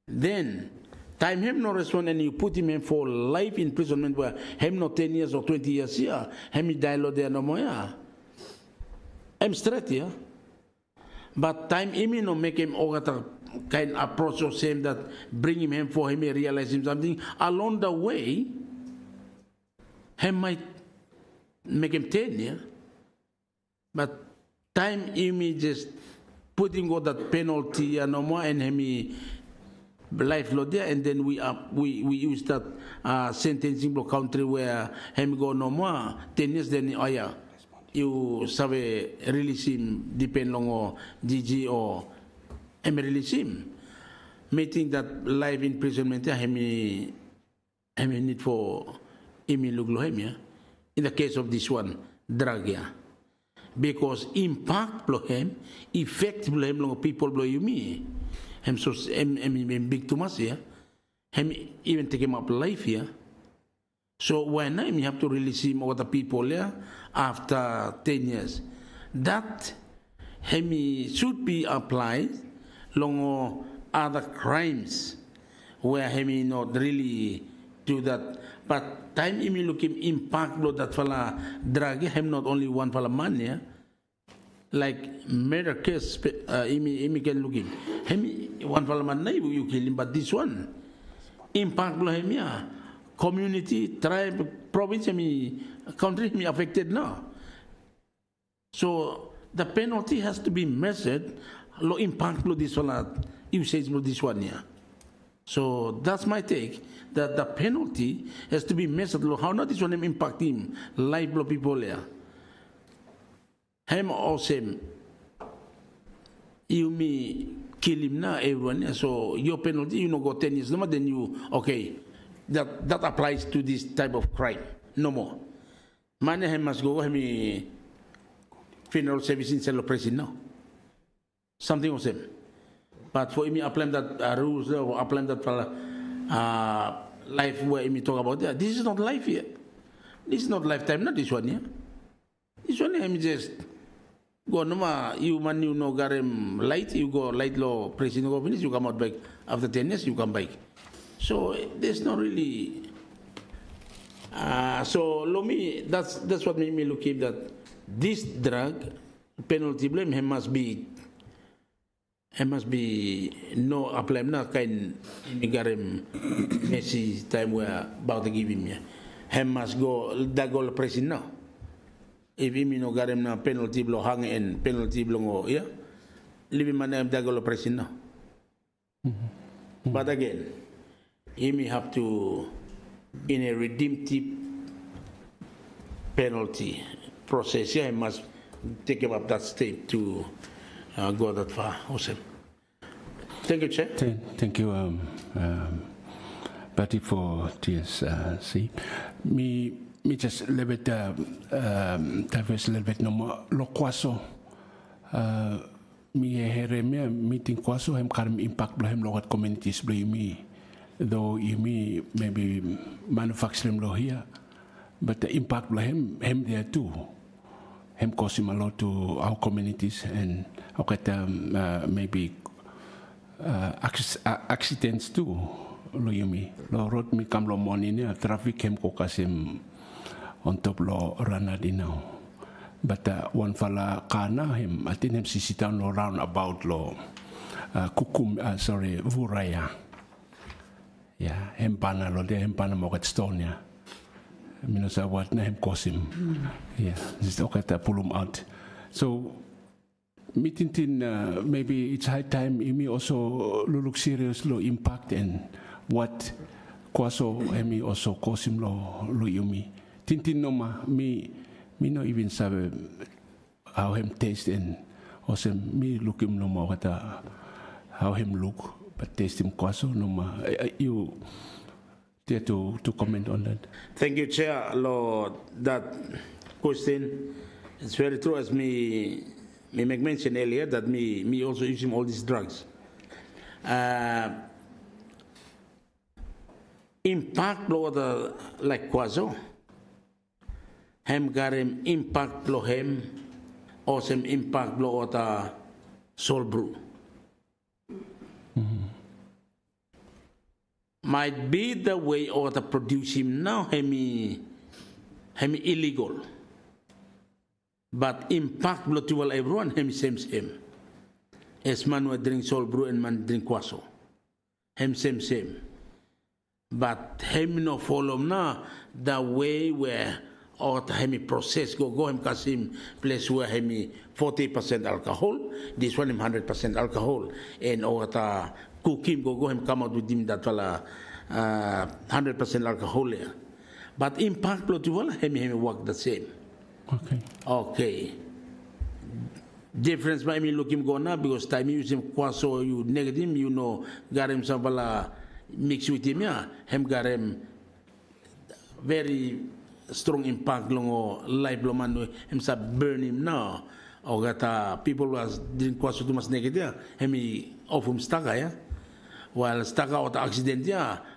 Then time him no respond and you put him in for life imprisonment where him no 10 years or 20 years here, him dialogue there no more here. I'm straight here. But time him no make him other kind approach of same that bring him for him realize him something along the way. Him might make him 10 years. But time him just putting all that penalty and no more and him life law there, and then we use that sentencing block country where him go no more 10 years then you sabe release him depend on GG or him release him. Meeting that life imprisonment him need for him look him in the case of this one Druga. Because impact blow him, effect blow him long people blow you me. Him so him big too much here. Him even take him up life here. So when you have to release him other people here after 10 years. That him should be applied long other crimes where him not really do that. But time him look him impact blow that fella drug him not only one fella man here. Like murder case him can look him. Him one fella man you kill him, but this one impact blow him yeah. Community, tribe, province country him affected now. So the penalty has to be measured low impact blow this one usage blow this one yeah. So that's my take, that the penalty has to be measured. How not this one impact him, life of people there. Him or same, you may kill him now, everyone. So your penalty, you know, go 10 years no more, then you, okay, that applies to this type of crime, no more. Man, he must go, he funeral service in celebration now. Something of same. But for me, apply that rules or apply that life where me talk about that. This is not life here. This is not lifetime, not this one here. This one here, just go no more. You man, you know, got him light. You go light law, president go finish. You come out back after 10 years. You come back. So there's not really. So me, that's what made me look at that. This drug penalty blame him must be. It must be no apply na kind garim Messi time where about to give him yeah. He must go that goal pressing now. If him no garim na penalty blow hang and penalty blow yeah. Leave him that goal pressing now. But again, he may have to in a redemptive penalty process. Yeah, he must take up that step to go that far. Awesome. Thank you, Chair. Thank you, Patty, for TSC. Me just a little bit, diverse a little bit no more. Lo kwaso, me here me meeting kwaso hem karam impact blo hem lokat communities blo me though you may maybe manufacturing law here, but the impact of him there too. Him cause him a lot to our communities and maybe accidents too. Lo yumi lo road mi kam lo morning traffic him ko kasim on top lo rana dinao. But one fala kana him atin him sisitan lo round about lo Vuraya. Yeah, him pana lo de him pana mo kat Estonia. Minasa wat na him kosim. Yeah, this okay pulum out. So meeting maybe it's high time imi also look serious lo impact and what kwaso emi also kosim lo yumi. Tintin no ma me no even sabe how him taste and also me look him no more kata how him look but taste him kwaso no ma you dare to comment on that. Thank you, Chair. Lord, that question is very true. As me make mention earlier that me also using all these drugs. Impact lo the like kwaso. Hem garem impact lo hem, or some impact lo the soul brew. Might be the way or the produce him now hemi illegal. But impact lo to everyone hemi same. As man will drink soul brew and man drink kwaso. Hem same. But him no follow na the way where or hemi process go him kasim place where hemi 40% alcohol, this one him 100% alcohol, and or the cooking go him come out with him that 100% alcohol. But impact lo to hemi work the same. Okay. Difference by me look him go now because time you use him kwaso you negative you know got him some mix with him him got him very strong impact long or life long man him sa burn him now or got people was drink kwaso too much negative him off him staka while staka or the accident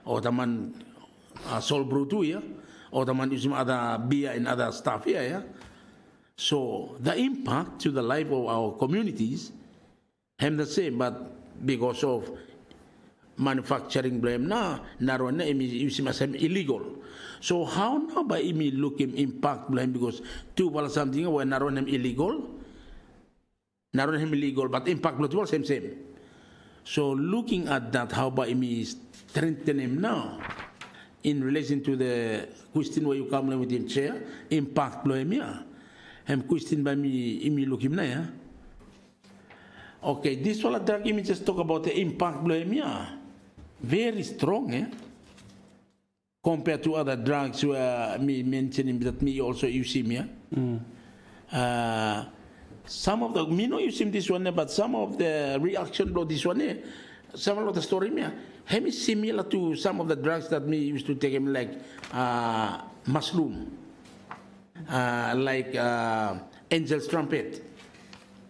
or the man soul brew too or the man using other beer and other stuff so the impact to the life of our communities him the same but because of manufacturing blame naron na using as illegal. So how now by me look him impact blame because two wala something when naron him illegal but impact blame same. So looking at that how by me strengthen him now in relation to the question where you come with him chair impact blame him question by me look him na okay this one drug me just talk about the impact blame very strong compared to other drugs where me mentioning that me also use him some of the me no use him this one but some of the reaction of this one some of the story him is similar to some of the drugs that me used to take him like mushroom like angel's trumpet.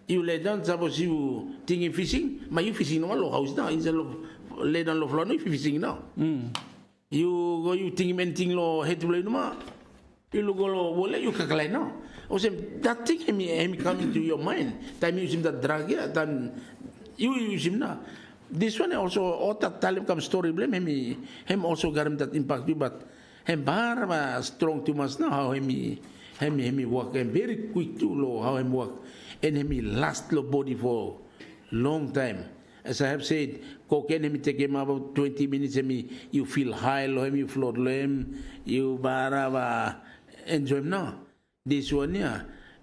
You lay down, suppose you thinking fishing, but you fishing no low house now instead of lay down low floor, no you fishing now. You go you think anything low head to lay no you go low wole you kakalay now. Or that thing him coming to your mind. Time you use him that drug then you use him now. This one also all that time come story blame him also got him that impact you but him bar strong too much now how him work and very quick too low how him work. And he last low body for long time. As I have said, cocaine he take him about 20 minutes you feel high low him, you float low him, you barava enjoy him now. This one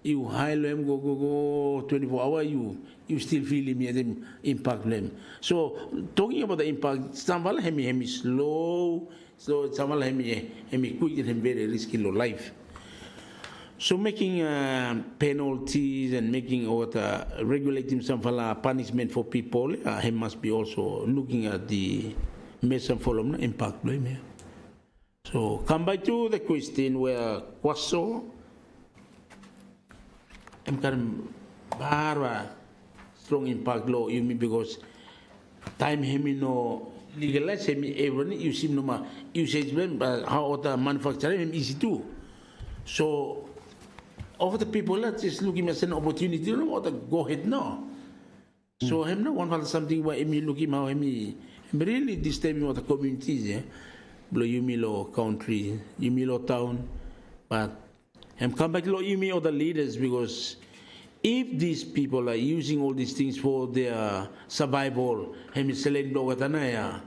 you high low him go 24 hours you still feel him and impact him. So talking about the impact, some him slow, so some him quick and him very risky low life. So making penalties and making or regulating some punishment for people, he must be also looking at the measure for impact blame. So come back to the question where kwaso I'm kind of strong impact law you mean because time him no legalize him everyone use him no ma usage when how the manufacturer him easy too. So of the people that just looking as an opportunity, you know what go ahead now. So him no one for something where him looking how him really disturbing what the communities, yeah. Blow you me law country, you me law town, but him come back law you me other leaders because if these people are using all these things for their survival, him is selling blogatanaya,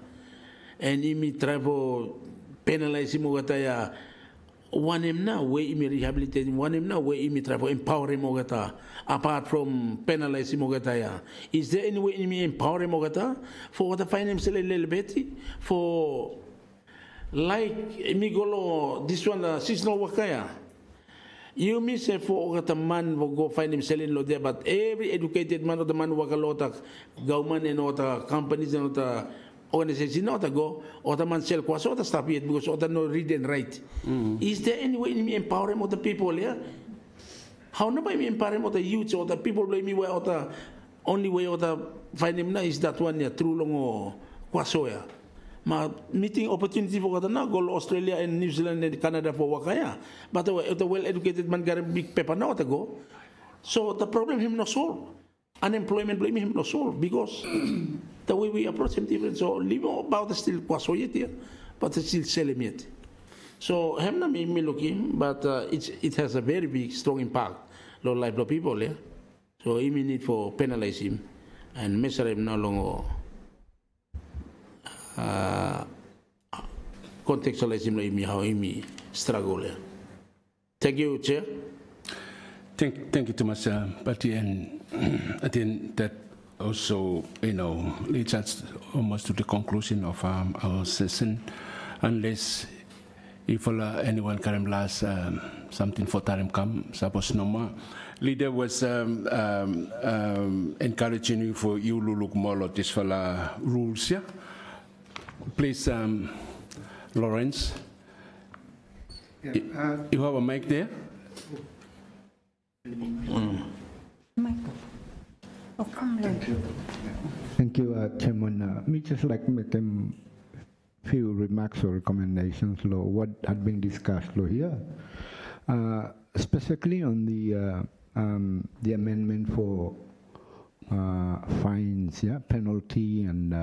and him try for penalize him mogataya. One him now where him rehabilitate him, one him now where him try for empower him mogata. Apart from penalizing mogataya, is there any way him empower him mogata for what I find him selling a little bit for like me golo this one seasonal wakaya. You may say for a man will go find him selling lo there, but every educated man of the man work a lot of government and other companies and other organizations not to go or the man sell quite other stuff yet because other no read and write. Is there any way in me empower him of the people here? How nobody empower him of the youth or the people blame me where other only way other find him now is that one yeah true long or quasoya. Ma meeting opportunity for what now go to Australia and New Zealand and Canada for wakaya. But the well-educated man got a big paper now to go. So the problem him not solve. Unemployment blame him not solve because the way we approach him different. So leave about the still kwaso yet here, but it's still selling yet. So him na me looking, but it has a very big strong impact on life of people. Yeah. So he need for penalize him and measure him no longer. Contextualize him how he struggle. Thank you, Chair. Thank you too much, Patty, and I think that also, leads us almost to the conclusion of our session, unless if anyone can last something for time come, suppose no more. Leader was encouraging you for you to look more at this rules, yeah? Please, Lawrence, you have a mic there? Thank you, Chairman. Me just like make a few remarks or recommendations on what had been discussed here, specifically on the amendment for fines, yeah, penalty and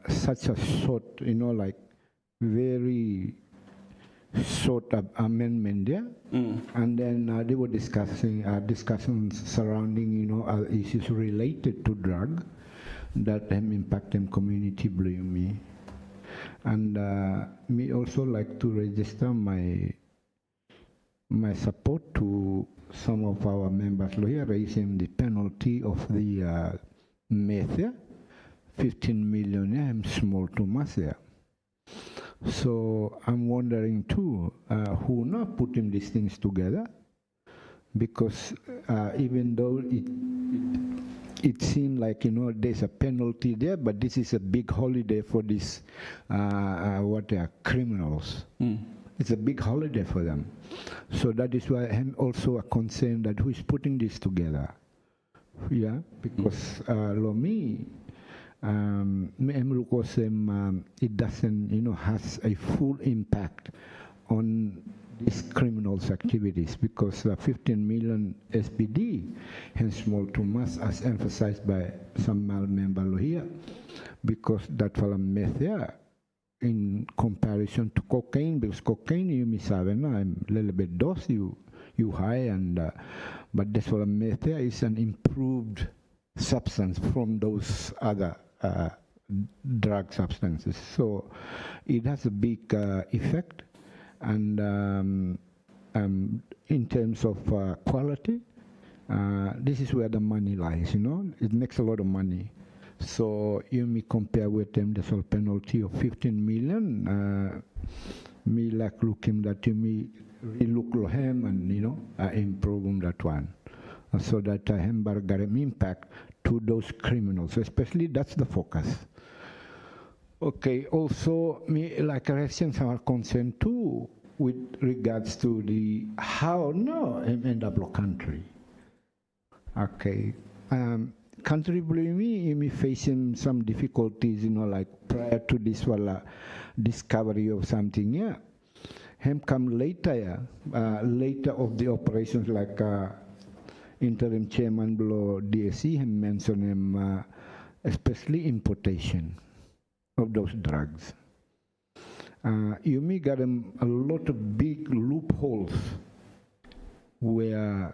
such a short, like very short amendment there, and then they were discussing discussions surrounding issues related to drug that impact them community blame me, and me also like to register my support to some of our members here raising the penalty of the meth, 15 million, small to mass. So I'm wondering too, who not putting these things together, because even though it seemed like there's a penalty there, but this is a big holiday for these what they are criminals. It's a big holiday for them. So that is why I'm also a concern that who is putting this together. Yeah, because me. It doesn't, has a full impact on these criminals' activities because 15 million SPD, hence small to mass, as emphasized by some members here, because that for meth there, in comparison to cocaine, because cocaine you miss I'm a little bit dose, you high, and but this for meth there is an improved substance from those other drug substances. So it has a big effect, and in terms of quality, this is where the money lies, it makes a lot of money. So you may compare with them the sole penalty of 15 million, me like looking that you may relook him and improve that one. So that got an impact to those criminals, especially that's the focus. Okay, also me like Russians are concerned too with regards to the how in the block country. Okay, country me facing some difficulties, like prior to this discovery of something, yeah. Him come later, later of the operations, like interim chairman below DSC, him mention him, especially importation of those drugs. You may got him a lot of big loopholes where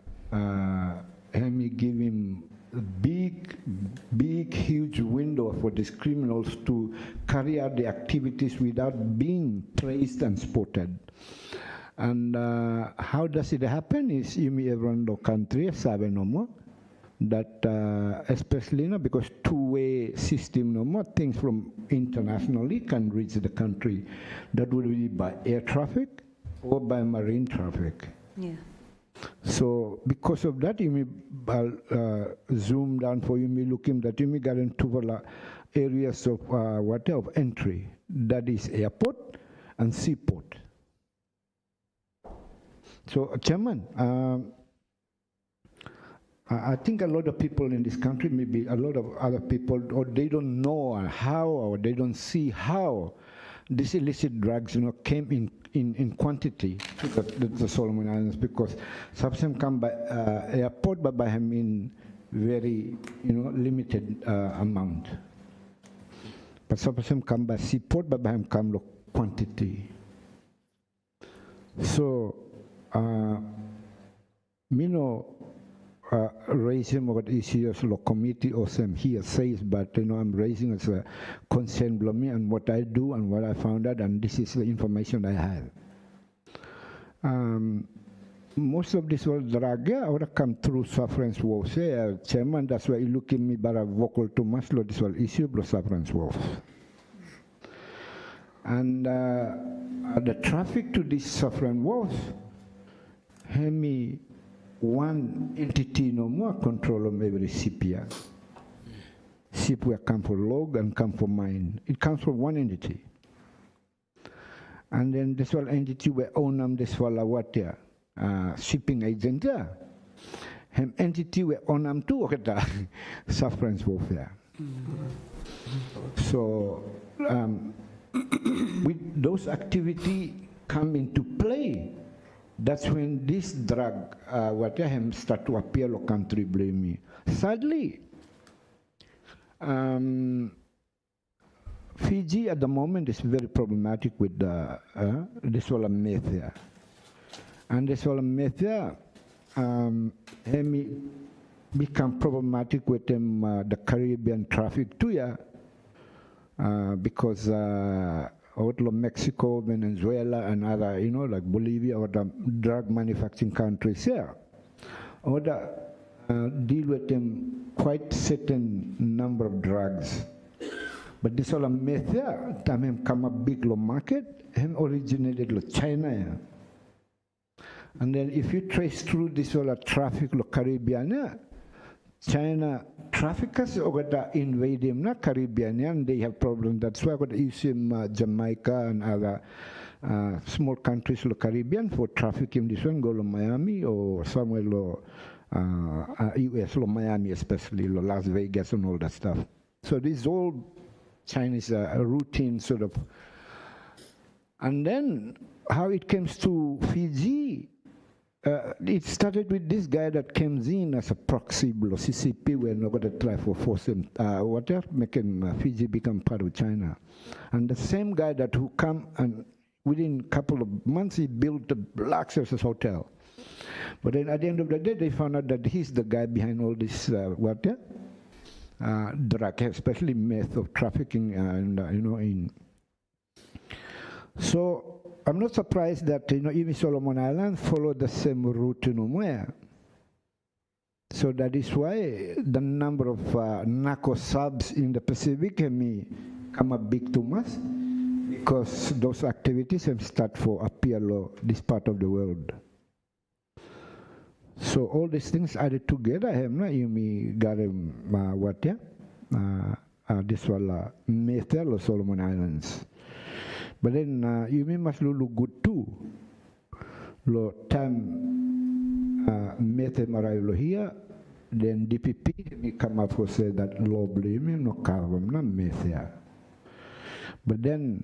he give him a big, huge window for these criminals to carry out the activities without being traced and spotted. And how does it happen is you may everyone the country, sabe no more, that especially because two-way system no more, things from internationally can reach the country. That would be by air traffic or by marine traffic. Yeah. So because of that, you may zoom down for you may look in that you may get into areas of of entry. That is airport and seaport. So, Chairman, I think a lot of people in this country, maybe a lot of other people, or they don't know how, or they don't see how these illicit drugs, came in quantity to the Solomon Islands, because some of them come by airport, but by him in very, limited amount. But some of them come by seaport, but by him come the quantity. So, raising about issues of committee or some here says, but I'm raising as a concern below me and what I do and what I found out, and this is the information I have. Most of this was drug, or come through sufferance wolves. Chairman, that's why you look at me very vocal too much, this was issue of sufferance wolves. And the traffic to this sufferance wolves, one entity no more control of every CPR. CPR come for log and come for mine. It comes from one entity. And then this one entity we own this one shipping agent there. Hem entity we own too sufferance warfare. So with those activity come into play, that's when this drug, start to appear in the country, blame me. Sadly, Fiji at the moment is very problematic with this whole meth here. And this whole meth here become problematic with them, the Caribbean traffic too, because out of Mexico, Venezuela, and other, like Bolivia or the drug manufacturing countries here, or deal with them quite certain number of drugs. But this all meth here, time come a big market, originated in China. And then if you trace through this all traffic in Caribbean, China traffickers invade them na Caribbean and they have problems. That's why you see Jamaica and other small countries in the Caribbean for trafficking. This one go to Miami or somewhere US, Miami especially, Las Vegas and all that stuff. So this is all Chinese routine sort of. And then how it comes to Fiji. It started with this guy that came in as a proxy below CCP. We're not going to try to force him, making Fiji become part of China. And the same guy that who come and within a couple of months he built the luxurious hotel. But then at the end of the day they found out that he's the guy behind all this drug, especially meth of trafficking in. So I'm not surprised that even Solomon Islands follow the same route where. So that is why the number of narco subs in the Pacific can come up big too much, because those activities have start for appear this part of the world. So all these things added together, you got this one method of Solomon Islands. But then you must look good too. Lo time method arrival here, then DPP me come up and say that law blame no carbon na methia. But then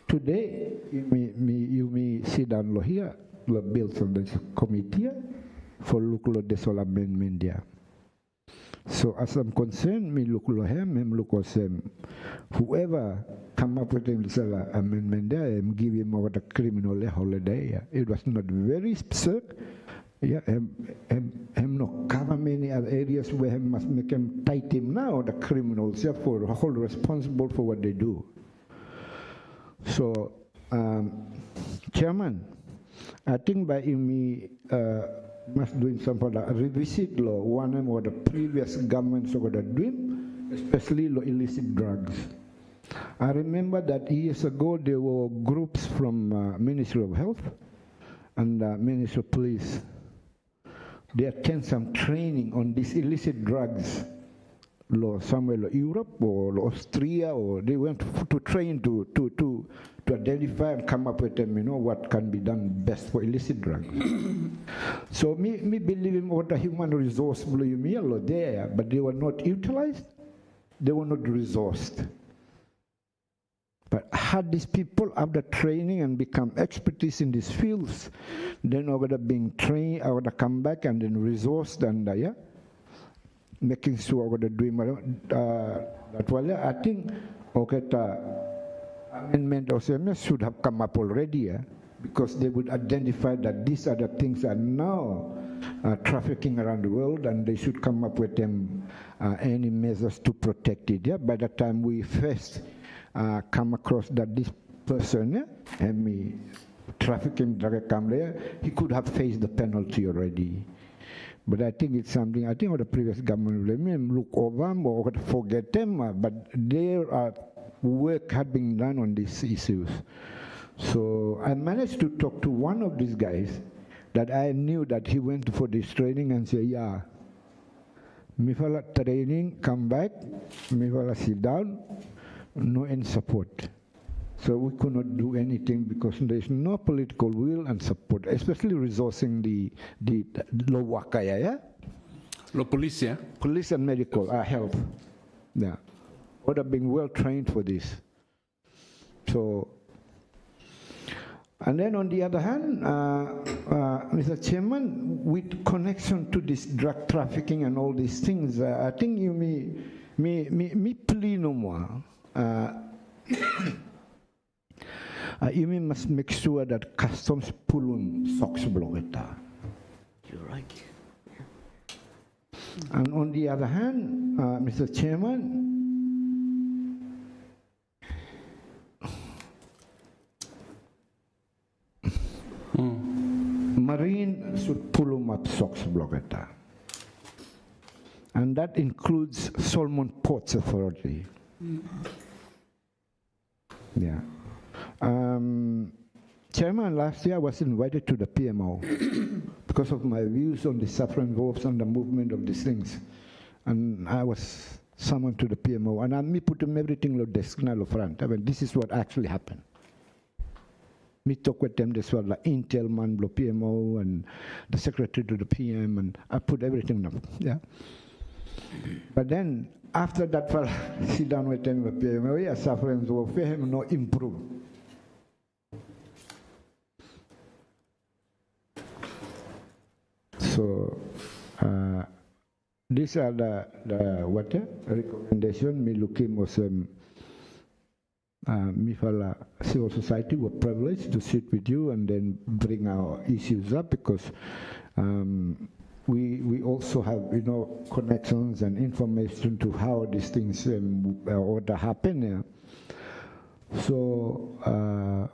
today you may sit down here, the bills on the committee for look at the solar amendment there. So as I'm concerned, me look at him look at him. Whoever come up with this amendment there, and give him over the criminal holiday. It was not very specific. Yeah, him no cover many other areas where he must make him tight him now, the criminals, therefore hold responsible for what they do. So, Chairman, I think by me must doing some for the revisit law, one of the previous governments over the doing, especially law illicit drugs. I remember that years ago there were groups from Ministry of Health and Ministry of Police. They attend some training on these illicit drugs, somewhere in Europe or Austria, or they went to train to identify and come up with them, what can be done best for illicit drugs. So me believe in what the human resource there, but they were not utilized, they were not resourced. But had these people have the training and become expertise in these fields, then over the being trained, over the come back and then resourced and making sure over the doing that well, I think the amendment of CMS should have come up already, because they would identify that these are the things that are now trafficking around the world, and they should come up with them any measures to protect it. Yeah, by the time we first come across that this person and me trafficking drug come there, he could have faced the penalty already. But I think it's something, I think the previous government will look over or forget them, but their work had been done on these issues. So I managed to talk to one of these guys that I knew that he went for this training and said, yeah, me fala training, come back, me fala sit down, no any support. So we could not do anything because there is no political will and support, especially resourcing the law wakaya, yeah? Law police, yeah? Police and medical, health, yeah. Would have been well trained for this. So, and then on the other hand, Mr. Chairman, with connection to this drug trafficking and all these things, I think you me plea no more. You must make sure that customs pulun socks block it. You're right. And on the other hand, Mr. Chairman, Marine should pull up socks block it. And that includes Solomon Ports Authority. Yeah. Chairman, last year I was invited to the PMO because of my views on the suffering wolves and the movement of these things. And I was summoned to the PMO, and me put them everything on the desk now front. I mean, this is what actually happened. Me talk with them, this was like Intel man, PMO, and the secretary to the PM, and I put everything up. Yeah. But then, after that, sit down with them, the PMO, yeah, suffering wolf, him no improve. So, these are the recommendation. Me looking was me fala civil society were privileged to sit with you and then bring our issues up, because we also have connections and information to how these things order happen. Yeah. So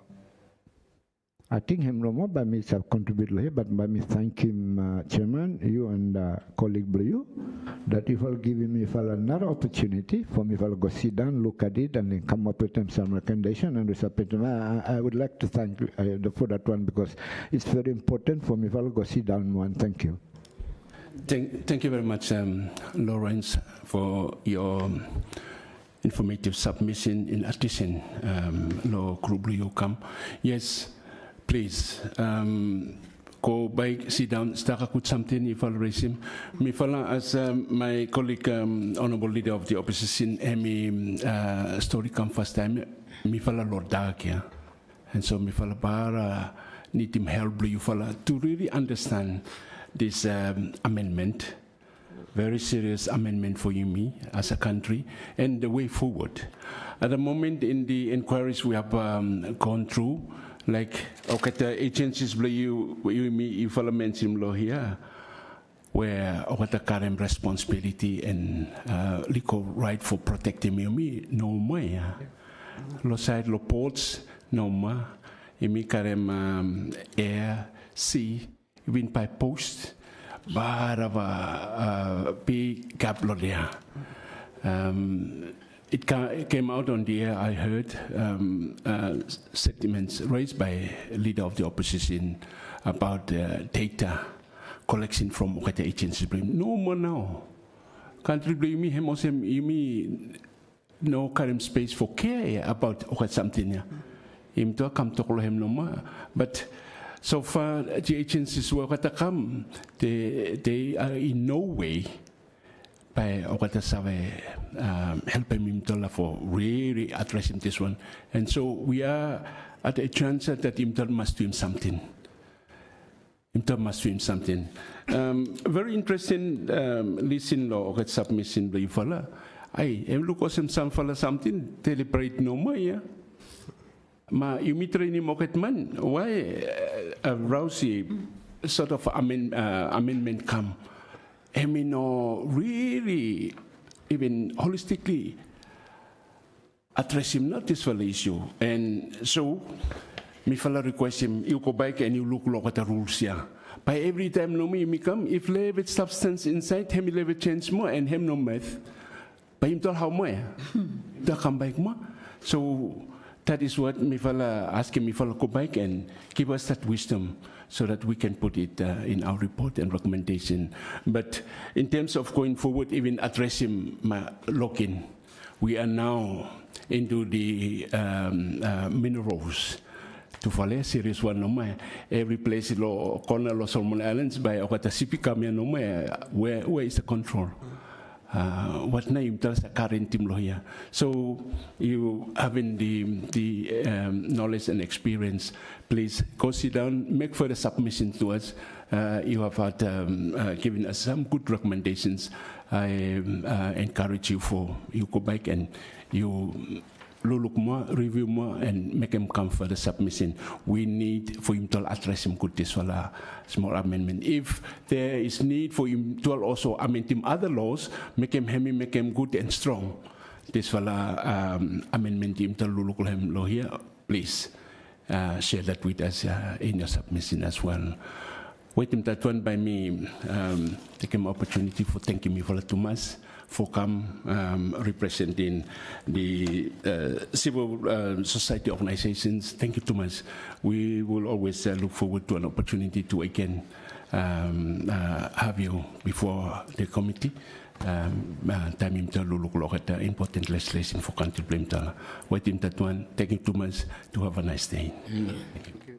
I think him no more by me have contributed here, but by me thank him, Chairman, you and colleague Blue, that if I'll give me another opportunity for me to go sit down, look at it, and then come up with them some recommendation and submit them. I would like to thank you for that one, because it's very important for me to go sit down one. Thank you. Thank you very much, Lawrence, for your informative submission. In addition, Law Group Come. Yes. Please, go back, sit down, start with something, if I'll raise him. Me fala, as my colleague, Honorable Leader of the Opposition, Amy story come first time, me fala Lord Dark, and so me fala bara need him help you fala to really understand this amendment, very serious amendment for you, me, as a country, and the way forward. At the moment, in the inquiries we have gone through, like, okay, the agencies you follow mention law here, where what the current responsibility and legal right for protecting me, no more. Lo side lo ports, no more. Imi current air, sea, even by post, barava big gap lo there. It came out on the air, I heard, sentiments raised by leader of the opposition about data collection from the agencies. No more now. Country blame me, him no current space for care about something. Him to come to him no more. But so far, the agencies were come. They are in no way by helping him for really addressing this one. And so we are at a chance that Imtal must do something. Imtal must do something. Very interesting listen or submission by fella. I look at some fella something, deliberate no more, yeah. Ma umitra ni moket man, why a rousy sort of amendment come? I mean, no, really, even holistically address him not this whole issue. And so, me fella request him, you go back and you look at the rules here. By every time no me come, if leave it substance inside, him leave it change more and him no math. By him tell how more, they come back more. So that is what me fella asking me fella go back and give us that wisdom, so that we can put it in our report and recommendation. But in terms of going forward, even addressing my lock-in, we are now into the minerals. To follow serious one no more. Every place lo corner lo Solomon Islands by Okata Sipika no more. Where is the control? What name tells the current team here? So you having the knowledge and experience, please go sit down, make further submission to us. You have had given us some good recommendations. I encourage you go back and you look more, review more, and make him come for the submission. We need for him to address him good this small amendment. If there is need for him to also amend him other laws, make him good and strong. This amendment him to look him law here. Please share that with us in your submission as well. Waiting that one by me, taking opportunity for thanking me for Thomas for come representing the civil society organizations. Thank you, Thomas. We will always look forward to an opportunity to again have you before the committee. Time to look at the important legislation for country blame. Waiting that one, taking Thomas to have a nice day. Thank you.